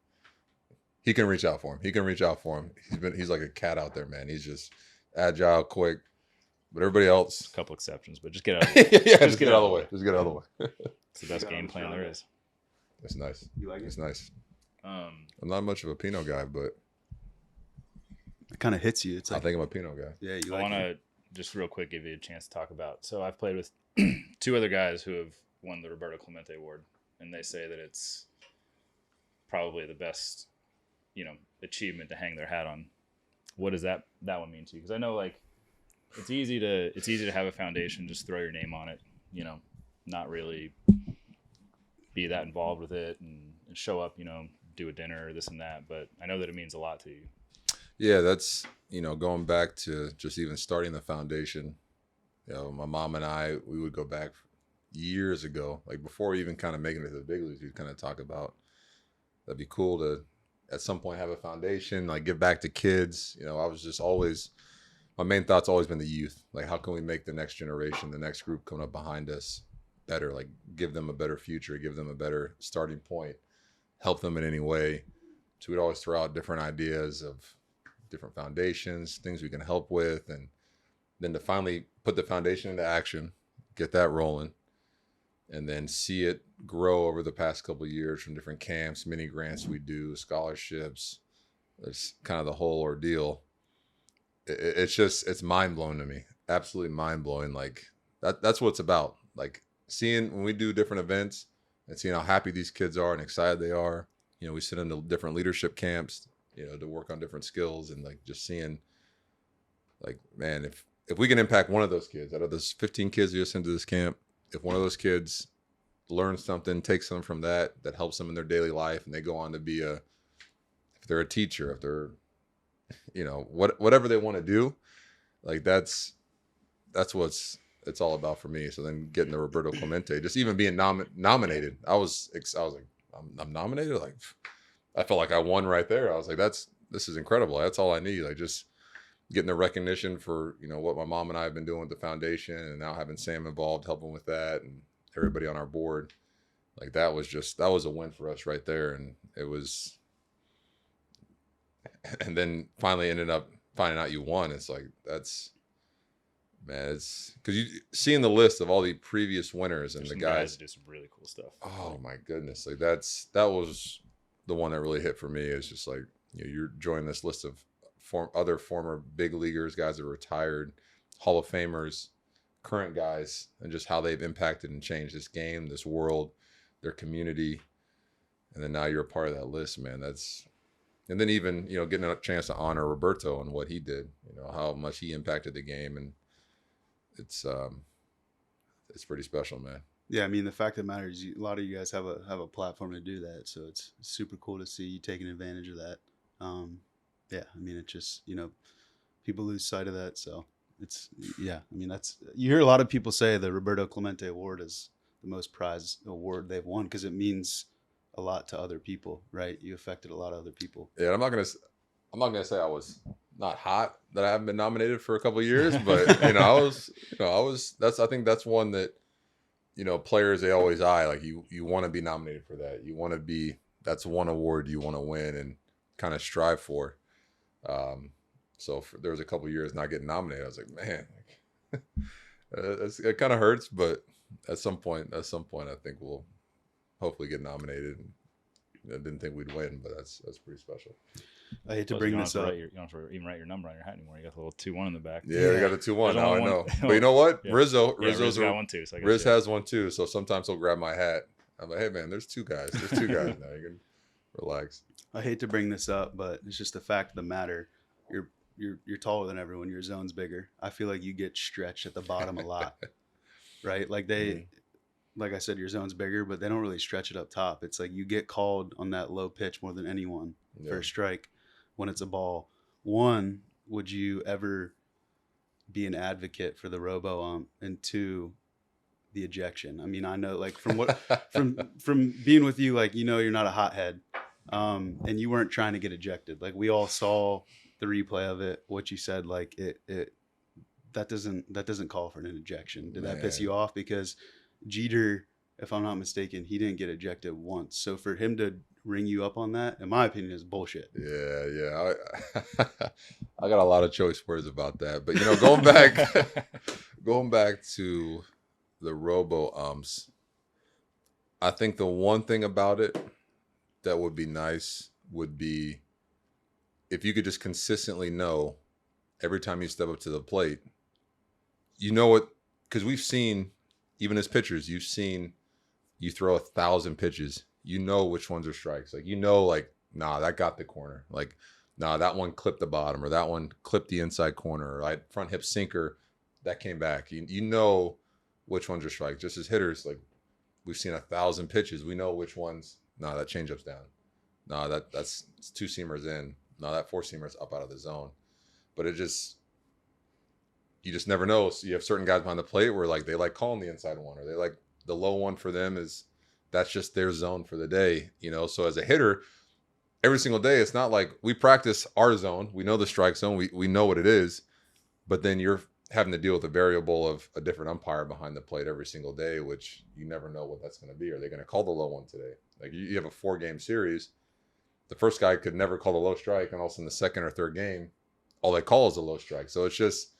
he can reach out for him. He's like a cat out there, man. He's just agile, quick. But everybody else, A couple exceptions, but just get out of the way. yeah, just get out of the way. Just get out of the way. It's the best game plan there is. It's nice. You like it? It's nice. Um, I'm not much of a Pinot guy, but It kind of hits you. It's I like, think I'm a Pinot guy. yeah, you I like want it. to just real quick give you a chance to talk about. So I've played with 2 other guys who have won the Roberto Clemente Award, and they say that it's probably the best, achievement to hang their hat on. What does that one mean to you? Because I know like it's easy to have a foundation, just throw your name on it, not really be that involved with it and show up, do a dinner or this and that. But I know that it means a lot to you. Yeah, that's, going back to just even starting the foundation. My mom and I, we would go back years ago, like before even kind of making it to the big leagues, we'd kind of talk about that'd be cool to at some point have a foundation, like give back to kids. I was just always, my main thought's always been the youth. Like, how can we make the next generation, the next group coming up behind us better? Like, give them a better future, give them a better starting point, help them in any way. So we'd always throw out different ideas of different foundations, things we can help with, and then to finally put the foundation into action, get that rolling, and then see it grow over the past couple of years from different camps, mini grants we do, scholarships. It's kind of the whole ordeal. It's mind-blowing to me. Absolutely mind-blowing. Like that's what it's about. Like seeing when we do different events and seeing how happy these kids are and excited they are. We send them to different leadership camps, to work on different skills, and like just seeing like, man, if we can impact one of those kids out of those 15 kids we just sent to this camp, if one of those kids learns something, takes something from that helps them in their daily life, and they go on to be if they're a teacher, if they're, whatever they want to do, like that's what it's all about for me. So then getting the Roberto Clemente, just even being nominated, I was like, I'm nominated. Like, I felt like I won right there. I was like, this is incredible. That's all I need. Like, just getting the recognition for, what my mom and I have been doing with the foundation, and now having Sam involved, helping with that, and everybody on our board. Like, that was a win for us right there. And it was, and then finally ended up finding out you won. It's like, man, it's because you seeing the list of all the previous winners and There's the some guys do some really cool stuff. Oh my goodness. Like that was the one that really hit for me. It's just like, you're joining this list of other former big leaguers, guys that are retired, Hall of Famers, current guys, and just how they've impacted and changed this game, this world, their community. And then now you're a part of that list, man. And then even, getting a chance to honor Roberto and what he did, how much he impacted the game. And it's pretty special, man. Yeah, I mean, the fact of the matter is a lot of you guys have a platform to do that, so it's super cool to see you taking advantage of that. Yeah, I mean, it just, people lose sight of that, so it's I mean, you hear a lot of people say the Roberto Clemente Award is the most prized award they've won because it means a lot to other people, right? You affected a lot of other people. Yeah, I'm not gonna say I was not hot that I haven't been nominated for a couple of years, but I think that's one that, players, they always eye, like you want to be nominated for that. You want to be, that's one award you want to win and kind of strive for. So there was a couple of years not getting nominated. I was like, man, it kind of hurts, but at some point, I think we'll hopefully get nominated. I didn't think we'd win, but that's pretty special. I hate to bring this up. You don't have to even write your number on your hat anymore. You got the little 2-1 in the back. Yeah, we got a 2-1 now. I know, but you know what? Yeah. Rizzo's got one too. So Riz has one too. So sometimes he'll grab my hat. I'm like, hey man, there's two guys. Now. You can relax. I hate to bring this up, but it's just the fact of the matter. You're taller than everyone. Your zone's bigger. I feel like you get stretched at the bottom a lot, right? Like like I said, your zone's bigger, but they don't really stretch it up top. It's like you get called on that low pitch more than anyone for a strike when it's a ball. One, would you ever be an advocate for the Robo ump? And two, the ejection. I mean, I know, like, from from being with you, like, you're not a hothead, and you weren't trying to get ejected. Like, we all saw the replay of it. What you said, like, that doesn't call for an ejection. Did that piss you off? Because Jeter, if I'm not mistaken, he didn't get ejected once. So for him to ring you up on that, in my opinion, is bullshit. Yeah. I got a lot of choice words about that. But, going back to the Robo umps, I think the one thing about it that would be nice would be if you could just consistently know every time you step up to the plate, because we've seen, even as pitchers, you throw 1,000 pitches, which ones are strikes. Like, like, nah, that got the corner. Like, nah, that one clipped the bottom, or that one clipped the inside corner, or front hip sinker, that came back. You know which ones are strikes. Just as hitters, like, we've seen 1,000 pitches. We know which ones, nah, that changeup's down. Nah, that's 2-seamers in. Nah, that 4-seamer's up out of the zone. But you just never know. So you have certain guys behind the plate where, like, they like calling the inside one, or they like the low one for them that's just their zone for the day, So as a hitter, every single day, it's not like we practice our zone. We know the strike zone. We know what it is, but then you're having to deal with the variable of a different umpire behind the plate every single day, which you never know what that's going to be. Are they going to call the low one today? Like, you have a 4-game series. The first guy could never call the low strike, and also in the second or third game, all they call is a low strike. So it's just,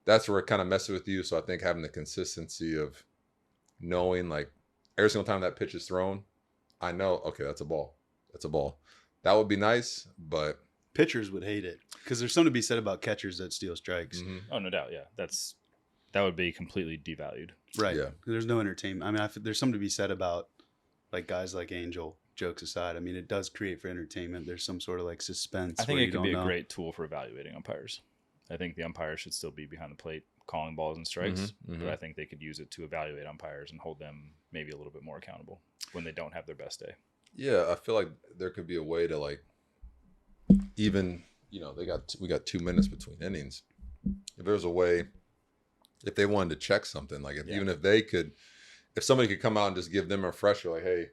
that's where it kind of messes with you. So I think having the consistency of knowing, like, every single time that pitch is thrown, I know, okay, that's a ball. That's a ball. That would be nice, but pitchers would hate it because there's something to be said about catchers that steal strikes. Mm-hmm. Oh, no doubt. Yeah. That would be completely devalued. Right. Yeah. There's no entertainment. I mean, there's something to be said about, like, guys like Angel. Jokes aside, I mean, it does create for entertainment. There's some sort of, like, suspense. I think it could be a great tool for evaluating umpires. I think the umpires should still be behind the plate calling balls and strikes, but I think they could use it to evaluate umpires and hold them maybe a little bit more accountable when they don't have their best day. Yeah, I feel like there could be a way to, like, even, we got 2 minutes between innings. If there's a way, if they wanted to check something, like, even if somebody could come out and just give them a refresher, like, hey.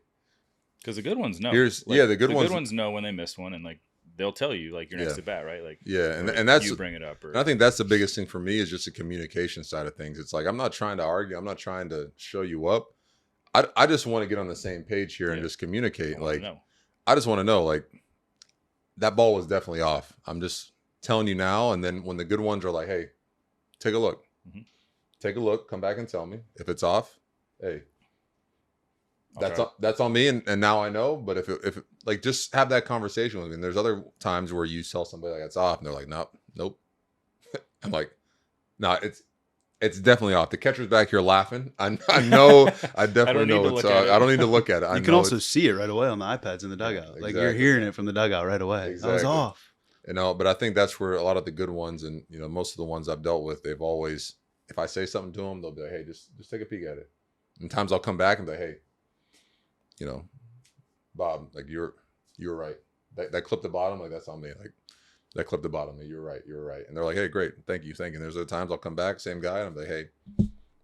Because the good ones know. The good ones know when they missed one, and, like, they'll tell you, like, your next at bat, right? Like, and that's, you bring it up. And I think that's the biggest thing for me is just the communication side of things. It's like, I'm not trying to argue. I'm not trying to show you up. I just want to get on the same page here and just communicate. Like, I just want to know, like, that ball was definitely off. I'm just telling you now. And then when the good ones are like, hey, take a look. Mm-hmm. Take a look. Come back and tell me. If it's off, hey. That's on me, and now I know. But if like, just have that conversation with me. And there's other times where you tell somebody, like, it's off, and they're like, nope. I'm like, nah, it's definitely off. The catcher's back here laughing. I know. I definitely know it's off. I don't need to look at it. You can also see it right away on the iPads in the dugout. Exactly. Like, you're hearing it from the dugout right away. Exactly. That was off. But I think that's where a lot of the good ones, and most of the ones I've dealt with, they've always, if I say something to them, they'll be like, hey, just take a peek at it. And times I'll come back and be like, hey, Bob, like, you're right. That clipped the bottom, like, that's on me. Like, That clipped the bottom. You're right. And they're like, hey, great. Thank you. And there's other times I'll come back, same guy. And I'm like, hey,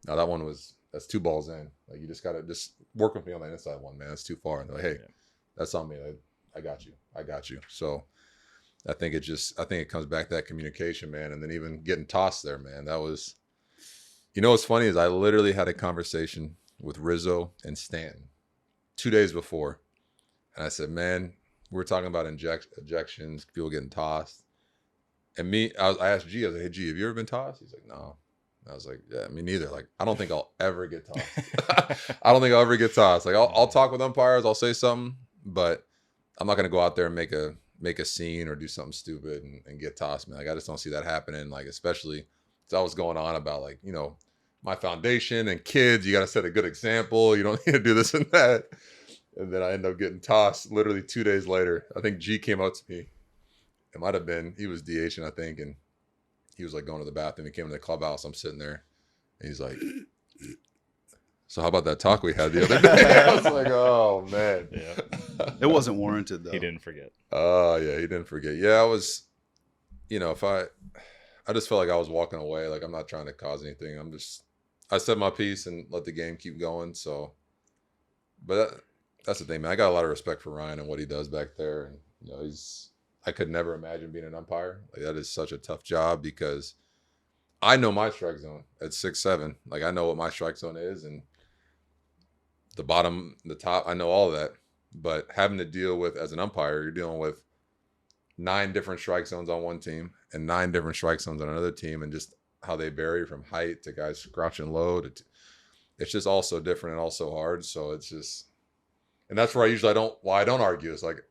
no, that's 2 balls in. Like, you just got to just work with me on the inside one, man. That's too far. And they're like, hey, that's on me. I got you. So I think it comes back to that communication, man. And then even getting tossed there, man, that was, what's funny is I literally had a conversation with Rizzo and Stanton 2 days before. And I said, man, we were talking about ejections, people getting tossed. And I asked G, I was like, hey, G, have you ever been tossed? He's like, no. I was like, yeah, me neither. Like, I don't think I'll ever get tossed. I don't think I'll ever get tossed. Like, I'll talk with umpires, I'll say something, but I'm not going to go out there and make a scene or do something stupid and get tossed, man. Like, I just don't see that happening. Like, especially, so I was going on about, like, my foundation and kids, you got to set a good example. You don't need to do this and that. And then I end up getting tossed literally 2 days later. I think G came up to me. It might have been, he was DHing, I think, and he was like going to the bathroom. He came to the clubhouse. I'm sitting there, and he's like, so how about that talk we had the other day? I was like, oh, man. Yeah. It wasn't warranted, though. He didn't forget. Oh, yeah, he didn't forget. Yeah, I was, I just felt like I was walking away. Like, I'm not trying to cause anything. I said my piece and let the game keep going. So, but that's the thing, man. I got a lot of respect for Ryan and what he does back there. And, I could never imagine being an umpire. Like, that is such a tough job because I know my strike zone at 6'7". Like, I know what my strike zone is, and the bottom, the top, I know all of that. But having to deal with, as an umpire, you're dealing with 9 different strike zones on one team and 9 different strike zones on another team, and just how they vary from height to guys crouching low. It's just all so different and all so hard. So it's just, and that's where I don't argue. It's like,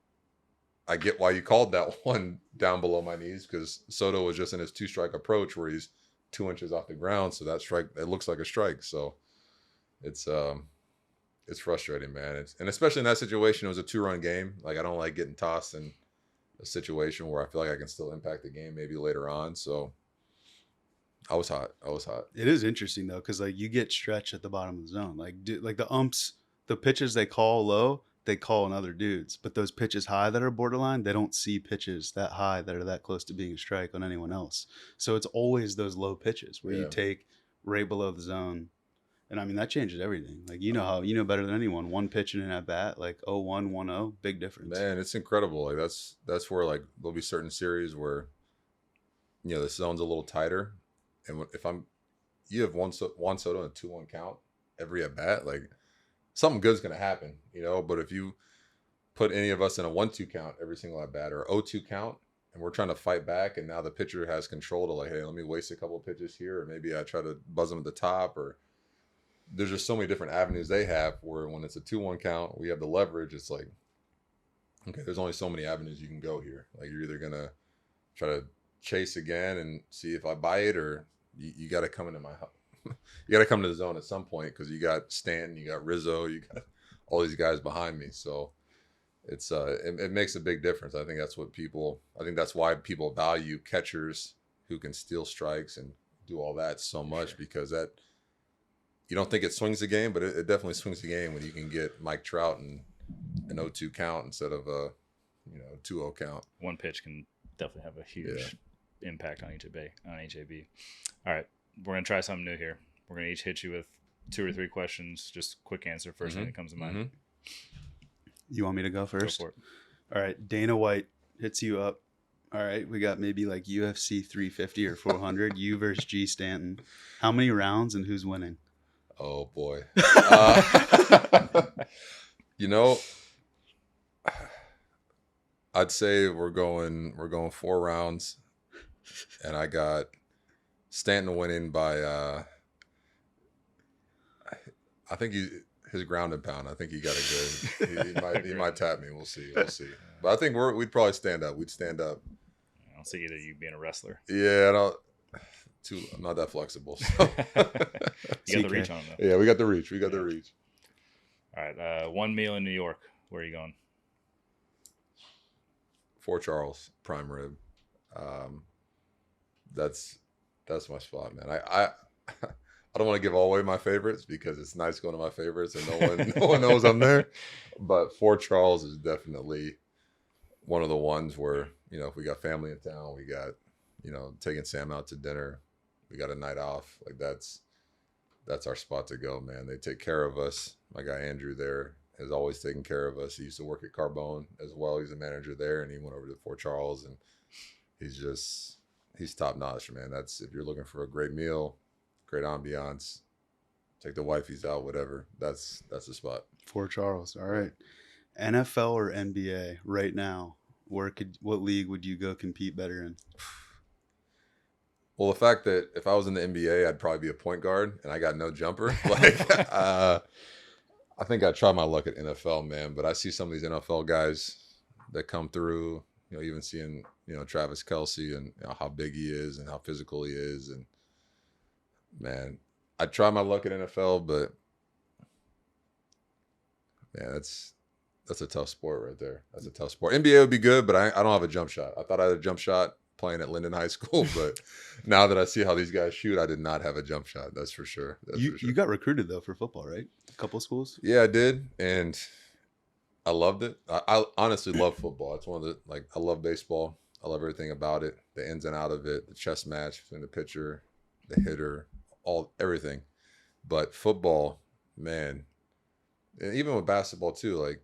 I get why you called that one down below my knees, because Soto was just in his 2-strike approach where he's 2 inches off the ground. So that strike, it looks like a strike. So it's frustrating, man. And especially in that situation, it was a 2-run game. Like, I don't like getting tossed in a situation where I feel like I can still impact the game maybe later on. So I was hot. It is interesting, though, because, like, you get stretched at the bottom of the zone. Like the umps, the pitches they call low, they call in other dudes. But those pitches high that are borderline, they don't see pitches that high that are that close to being a strike on anyone else. So it's always those low pitches where you take right below the zone. And, I mean, that changes everything. Like, you know better than anyone. One pitch in an at-bat, like 0-1, 1-0, big difference. Man, it's incredible. Like, that's where, like, there'll be certain series where, the zone's a little tighter. And if you have Juan Soto in a 2-1 count every at-bat, like, something good's going to happen, But if you put any of us in a 1-2 count every single at-bat, or 0-2 count, and we're trying to fight back, and now the pitcher has control to, like, hey, let me waste a couple of pitches here, or maybe I try to buzz them at the top, or there's just so many different avenues they have where when it's a 2-1 count, we have the leverage. It's like, okay, there's only so many avenues you can go here. Like, you're either going to try to chase again and see if I buy it, or you got to come into my house. You got to come to the zone at some point, because you got Stanton, you got Rizzo, you got all these guys behind me. So it's it makes a big difference. I think that's why people value catchers who can steal strikes and do all that so much, because that, you don't think it swings the game, but it definitely swings the game when you can get Mike Trout in an 0-2 count instead of a 2-0 count. One pitch can definitely have a huge impact on HAB. All right. We're going to try something new here. We're going to each hit you with 2 or 3 questions. Just quick answer. First thing that comes to mind. You want me to go first? Go for it. All right. Dana White hits you up. All right. We got maybe like UFC 350 or 400. You versus G Stanton. How many rounds and who's winning? Oh, boy. I'd say we're going 4 rounds, and I got Stanton winning by, I think his ground and pound. I think he got a good. He might tap me. We'll see. But I think we'd probably stand up. We'd stand up. I don't see either you being a wrestler. Yeah, I'm not that flexible. So. You got the reach on him, though. Yeah, we got the reach. The reach. All right. One meal in New York. Where are you going? Fort Charles, prime rib. That's my spot, man. I don't want to give all away my favorites, because it's nice going to my favorites and no one knows I'm there. But Fort Charles is definitely one of the ones where, if we got family in town, we got, taking Sam out to dinner, we got a night off. Like that's our spot to go, man. They take care of us. My guy Andrew there has always taken care of us. He used to work at Carbone as well. He's a manager there, and he went over to Fort Charles, and he's top notch, man. That's, if you're looking for a great meal, great ambiance, take the wifeys out, whatever. That's the spot. Fort Charles. All right. NFL or NBA right now? What league would you go compete better in? Well, the fact that if I was in the NBA, I'd probably be a point guard, and I got no jumper. Like, I think I'd try my luck at NFL, man. But I see some of these NFL guys that come through, even seeing, Travis Kelce and how big he is and how physical he is. And, man, I'd try my luck at NFL, but, man, that's a tough sport right there. That's a tough sport. NBA would be good, but I don't have a jump shot. I thought I had a jump shot playing at Linden High School, but now that I see how these guys shoot, I did not have a jump shot. That's for sure. You got recruited though for football, right? A couple of schools. Yeah, I did, and I loved it. I honestly love football. It's one of the, like, I love baseball. I love everything about it, the ins and out of it, the chess match between the pitcher, the hitter, everything. But football, man, and even with basketball too, like,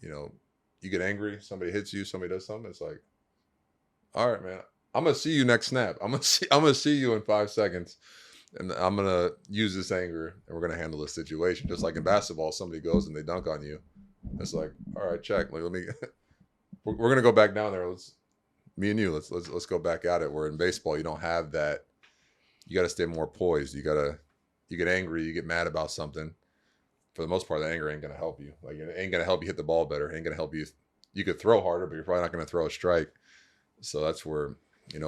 you get angry, somebody hits you, somebody does something, it's like, all right, man, I'm gonna see you next snap. I'm gonna see you in 5 seconds, and I'm gonna use this anger, and we're gonna handle this situation. Just like in basketball, somebody goes and they dunk on you. It's like, all right, check. Like, we're gonna go back down there. Me and you, let's go back at it. Where in baseball, you don't have that. You got to stay more poised. You get angry, you get mad about something. For the most part, the anger ain't gonna help you. Like, it ain't gonna help you hit the ball better. It ain't gonna help you. You could throw harder, but you're probably not gonna throw a strike. So that's where,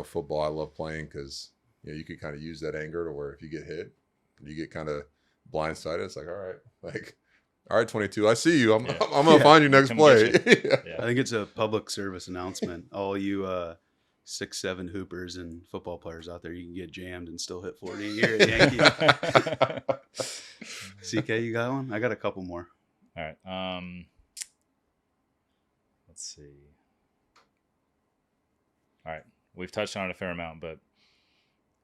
football, I love playing, because, you could kind of use that anger to where if you get hit, you get kind of blindsided. It's like, all right, 22, I see you. I'm going to find you next play. I think it's a public service announcement. All you 6'7" hoopers and football players out there, you can get jammed and still hit 40 a year at Yankees. CK, you got one? I got a couple more. All right. Let's see. All right. We've touched on it a fair amount, but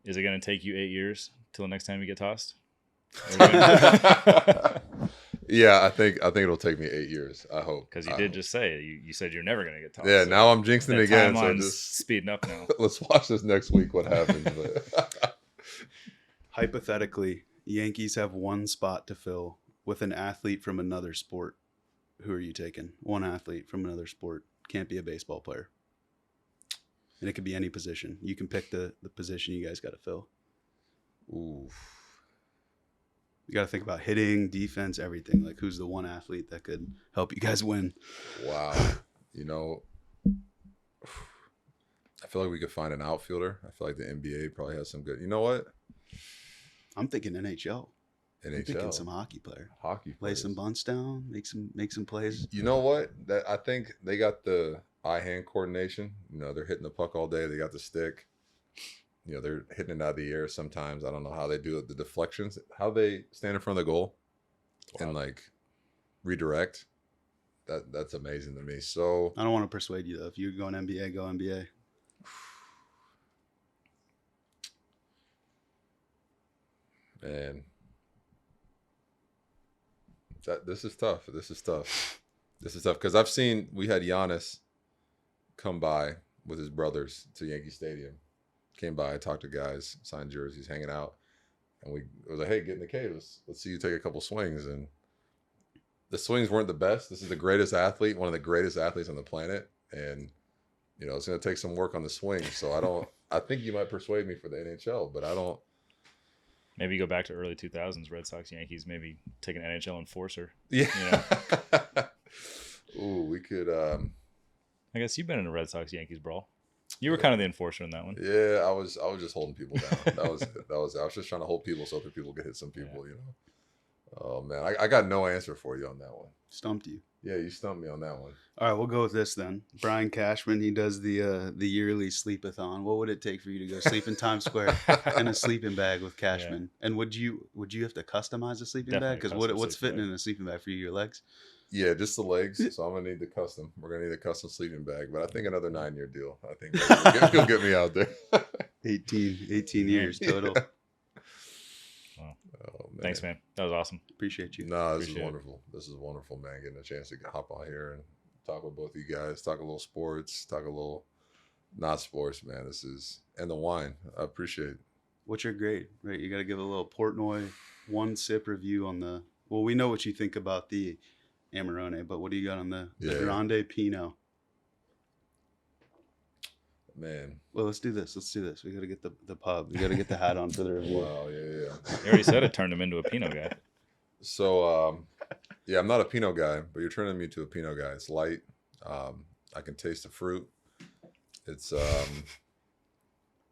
is it going to take you 8 years till the next time you get tossed? Yeah, I think it'll take me 8 years. I hope, because you did just say you said you're never going to get tossed. Yeah, so now I'm jinxing it again. So just speeding up now. Let's watch this next week. What happens? But hypothetically, Yankees have one spot to fill with an athlete from another sport. Who are you taking? One athlete from another sport. Can't be a baseball player. And it could be any position. You can pick the position you guys got to fill. Ooh. You got to think about hitting, defense, everything. Like, who's the one athlete that could help you guys win? Wow. I feel like we could find an outfielder. I feel like the NBA probably has some good. You know what? I'm thinking NHL. I'm thinking some hockey player. Lay some bunts down, make some plays. You know what? I think they got the eye-hand coordination. They're hitting the puck all day. They got the stick. They're hitting it out of the air sometimes. I don't know how they do it. The deflections, how they stand in front of the goal and like redirect. That's amazing to me. So I don't want to persuade you though. If you're going NBA, go NBA. Man, this is tough. This is tough because we had Giannis come by with his brothers to Yankee Stadium. Came by, talked to guys, signed jerseys, hanging out, and we was like, "Hey, get in the cage. Let's see you take a couple swings." And the swings weren't the best. This is the greatest athlete, one of the greatest athletes on the planet, and it's going to take some work on the swing. So I think you might persuade me for the NHL, but I don't. Maybe you go back to early 2000s, Red Sox, Yankees, maybe take an NHL enforcer. Yeah. Ooh, we could. I guess you've been in a Red Sox Yankees brawl. You were kind of the enforcer in that one. Yeah, I was just holding people down. I was just trying to hold people so other people could hit some people. Oh man, I got no answer for you on that one. Stumped you. Yeah, you stumped me on that one. All right, we'll go with this then. Brian Cashman, he does the yearly sleepathon. What would it take for you to go sleep in Times Square in a sleeping bag with Cashman? Yeah. And would you have to customize a sleeping bag? Because what's fitting in a sleeping bag for you? Your legs? Yeah, just the legs. So I'm gonna need the custom. We're gonna need a custom sleeping bag. But I think another 9-year deal. I think he'll get me out there. 18 years total. Wow. Oh, man. Thanks, man. That was awesome. Appreciate you. No, this is Appreciate it. wonderful. This is wonderful, man. Getting a chance to hop on here and talk with both of you guys, talk a little sports, talk a little not sports, man. This is, and the wine. I appreciate it. What's your grade? Right, you got to give a little Portnoy 1-sip review on the. Well, we know what you think about the Amarone, but what do you got on the Grande Pinot? Man. Well, let's do this. We got to get the pub. We got to get the hat on for the review. Wow, yeah. You already said it turned him into a Pinot guy. So, yeah, I'm not a Pinot guy, but you're turning me to a Pinot guy. It's light. I can taste the fruit. It's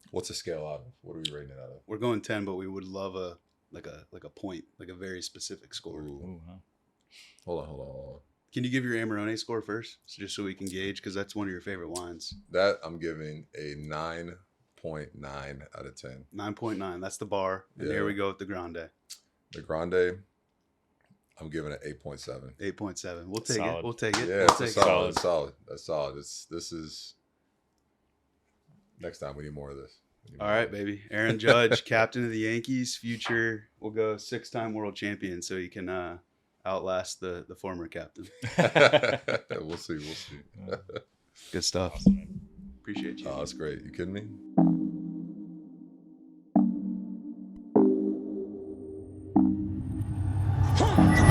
what's the scale out of? What are we rating it out of? We're going 10, but we would love a point, like a very specific score. Ooh. Ooh, huh. Hold on. Can you give your Amarone score first, just so we can gauge? Because that's one of your favorite wines. That I'm giving a 9.9 out of 10. 9.9. That's the bar. And there we go with the Grande. The Grande, I'm giving it 8.7. 8.7. We'll take Solid. it. We'll take it. Yeah, we'll it's take it. solid. It's solid. That's solid. This is next time we need more of this. All right, baby. Aaron Judge, captain of the Yankees, future. We'll go 6-time world champion, so you can outlast the former captain. We'll see. Good stuff. Awesome, man. Appreciate you. Oh, that's great. You kidding me? Huh.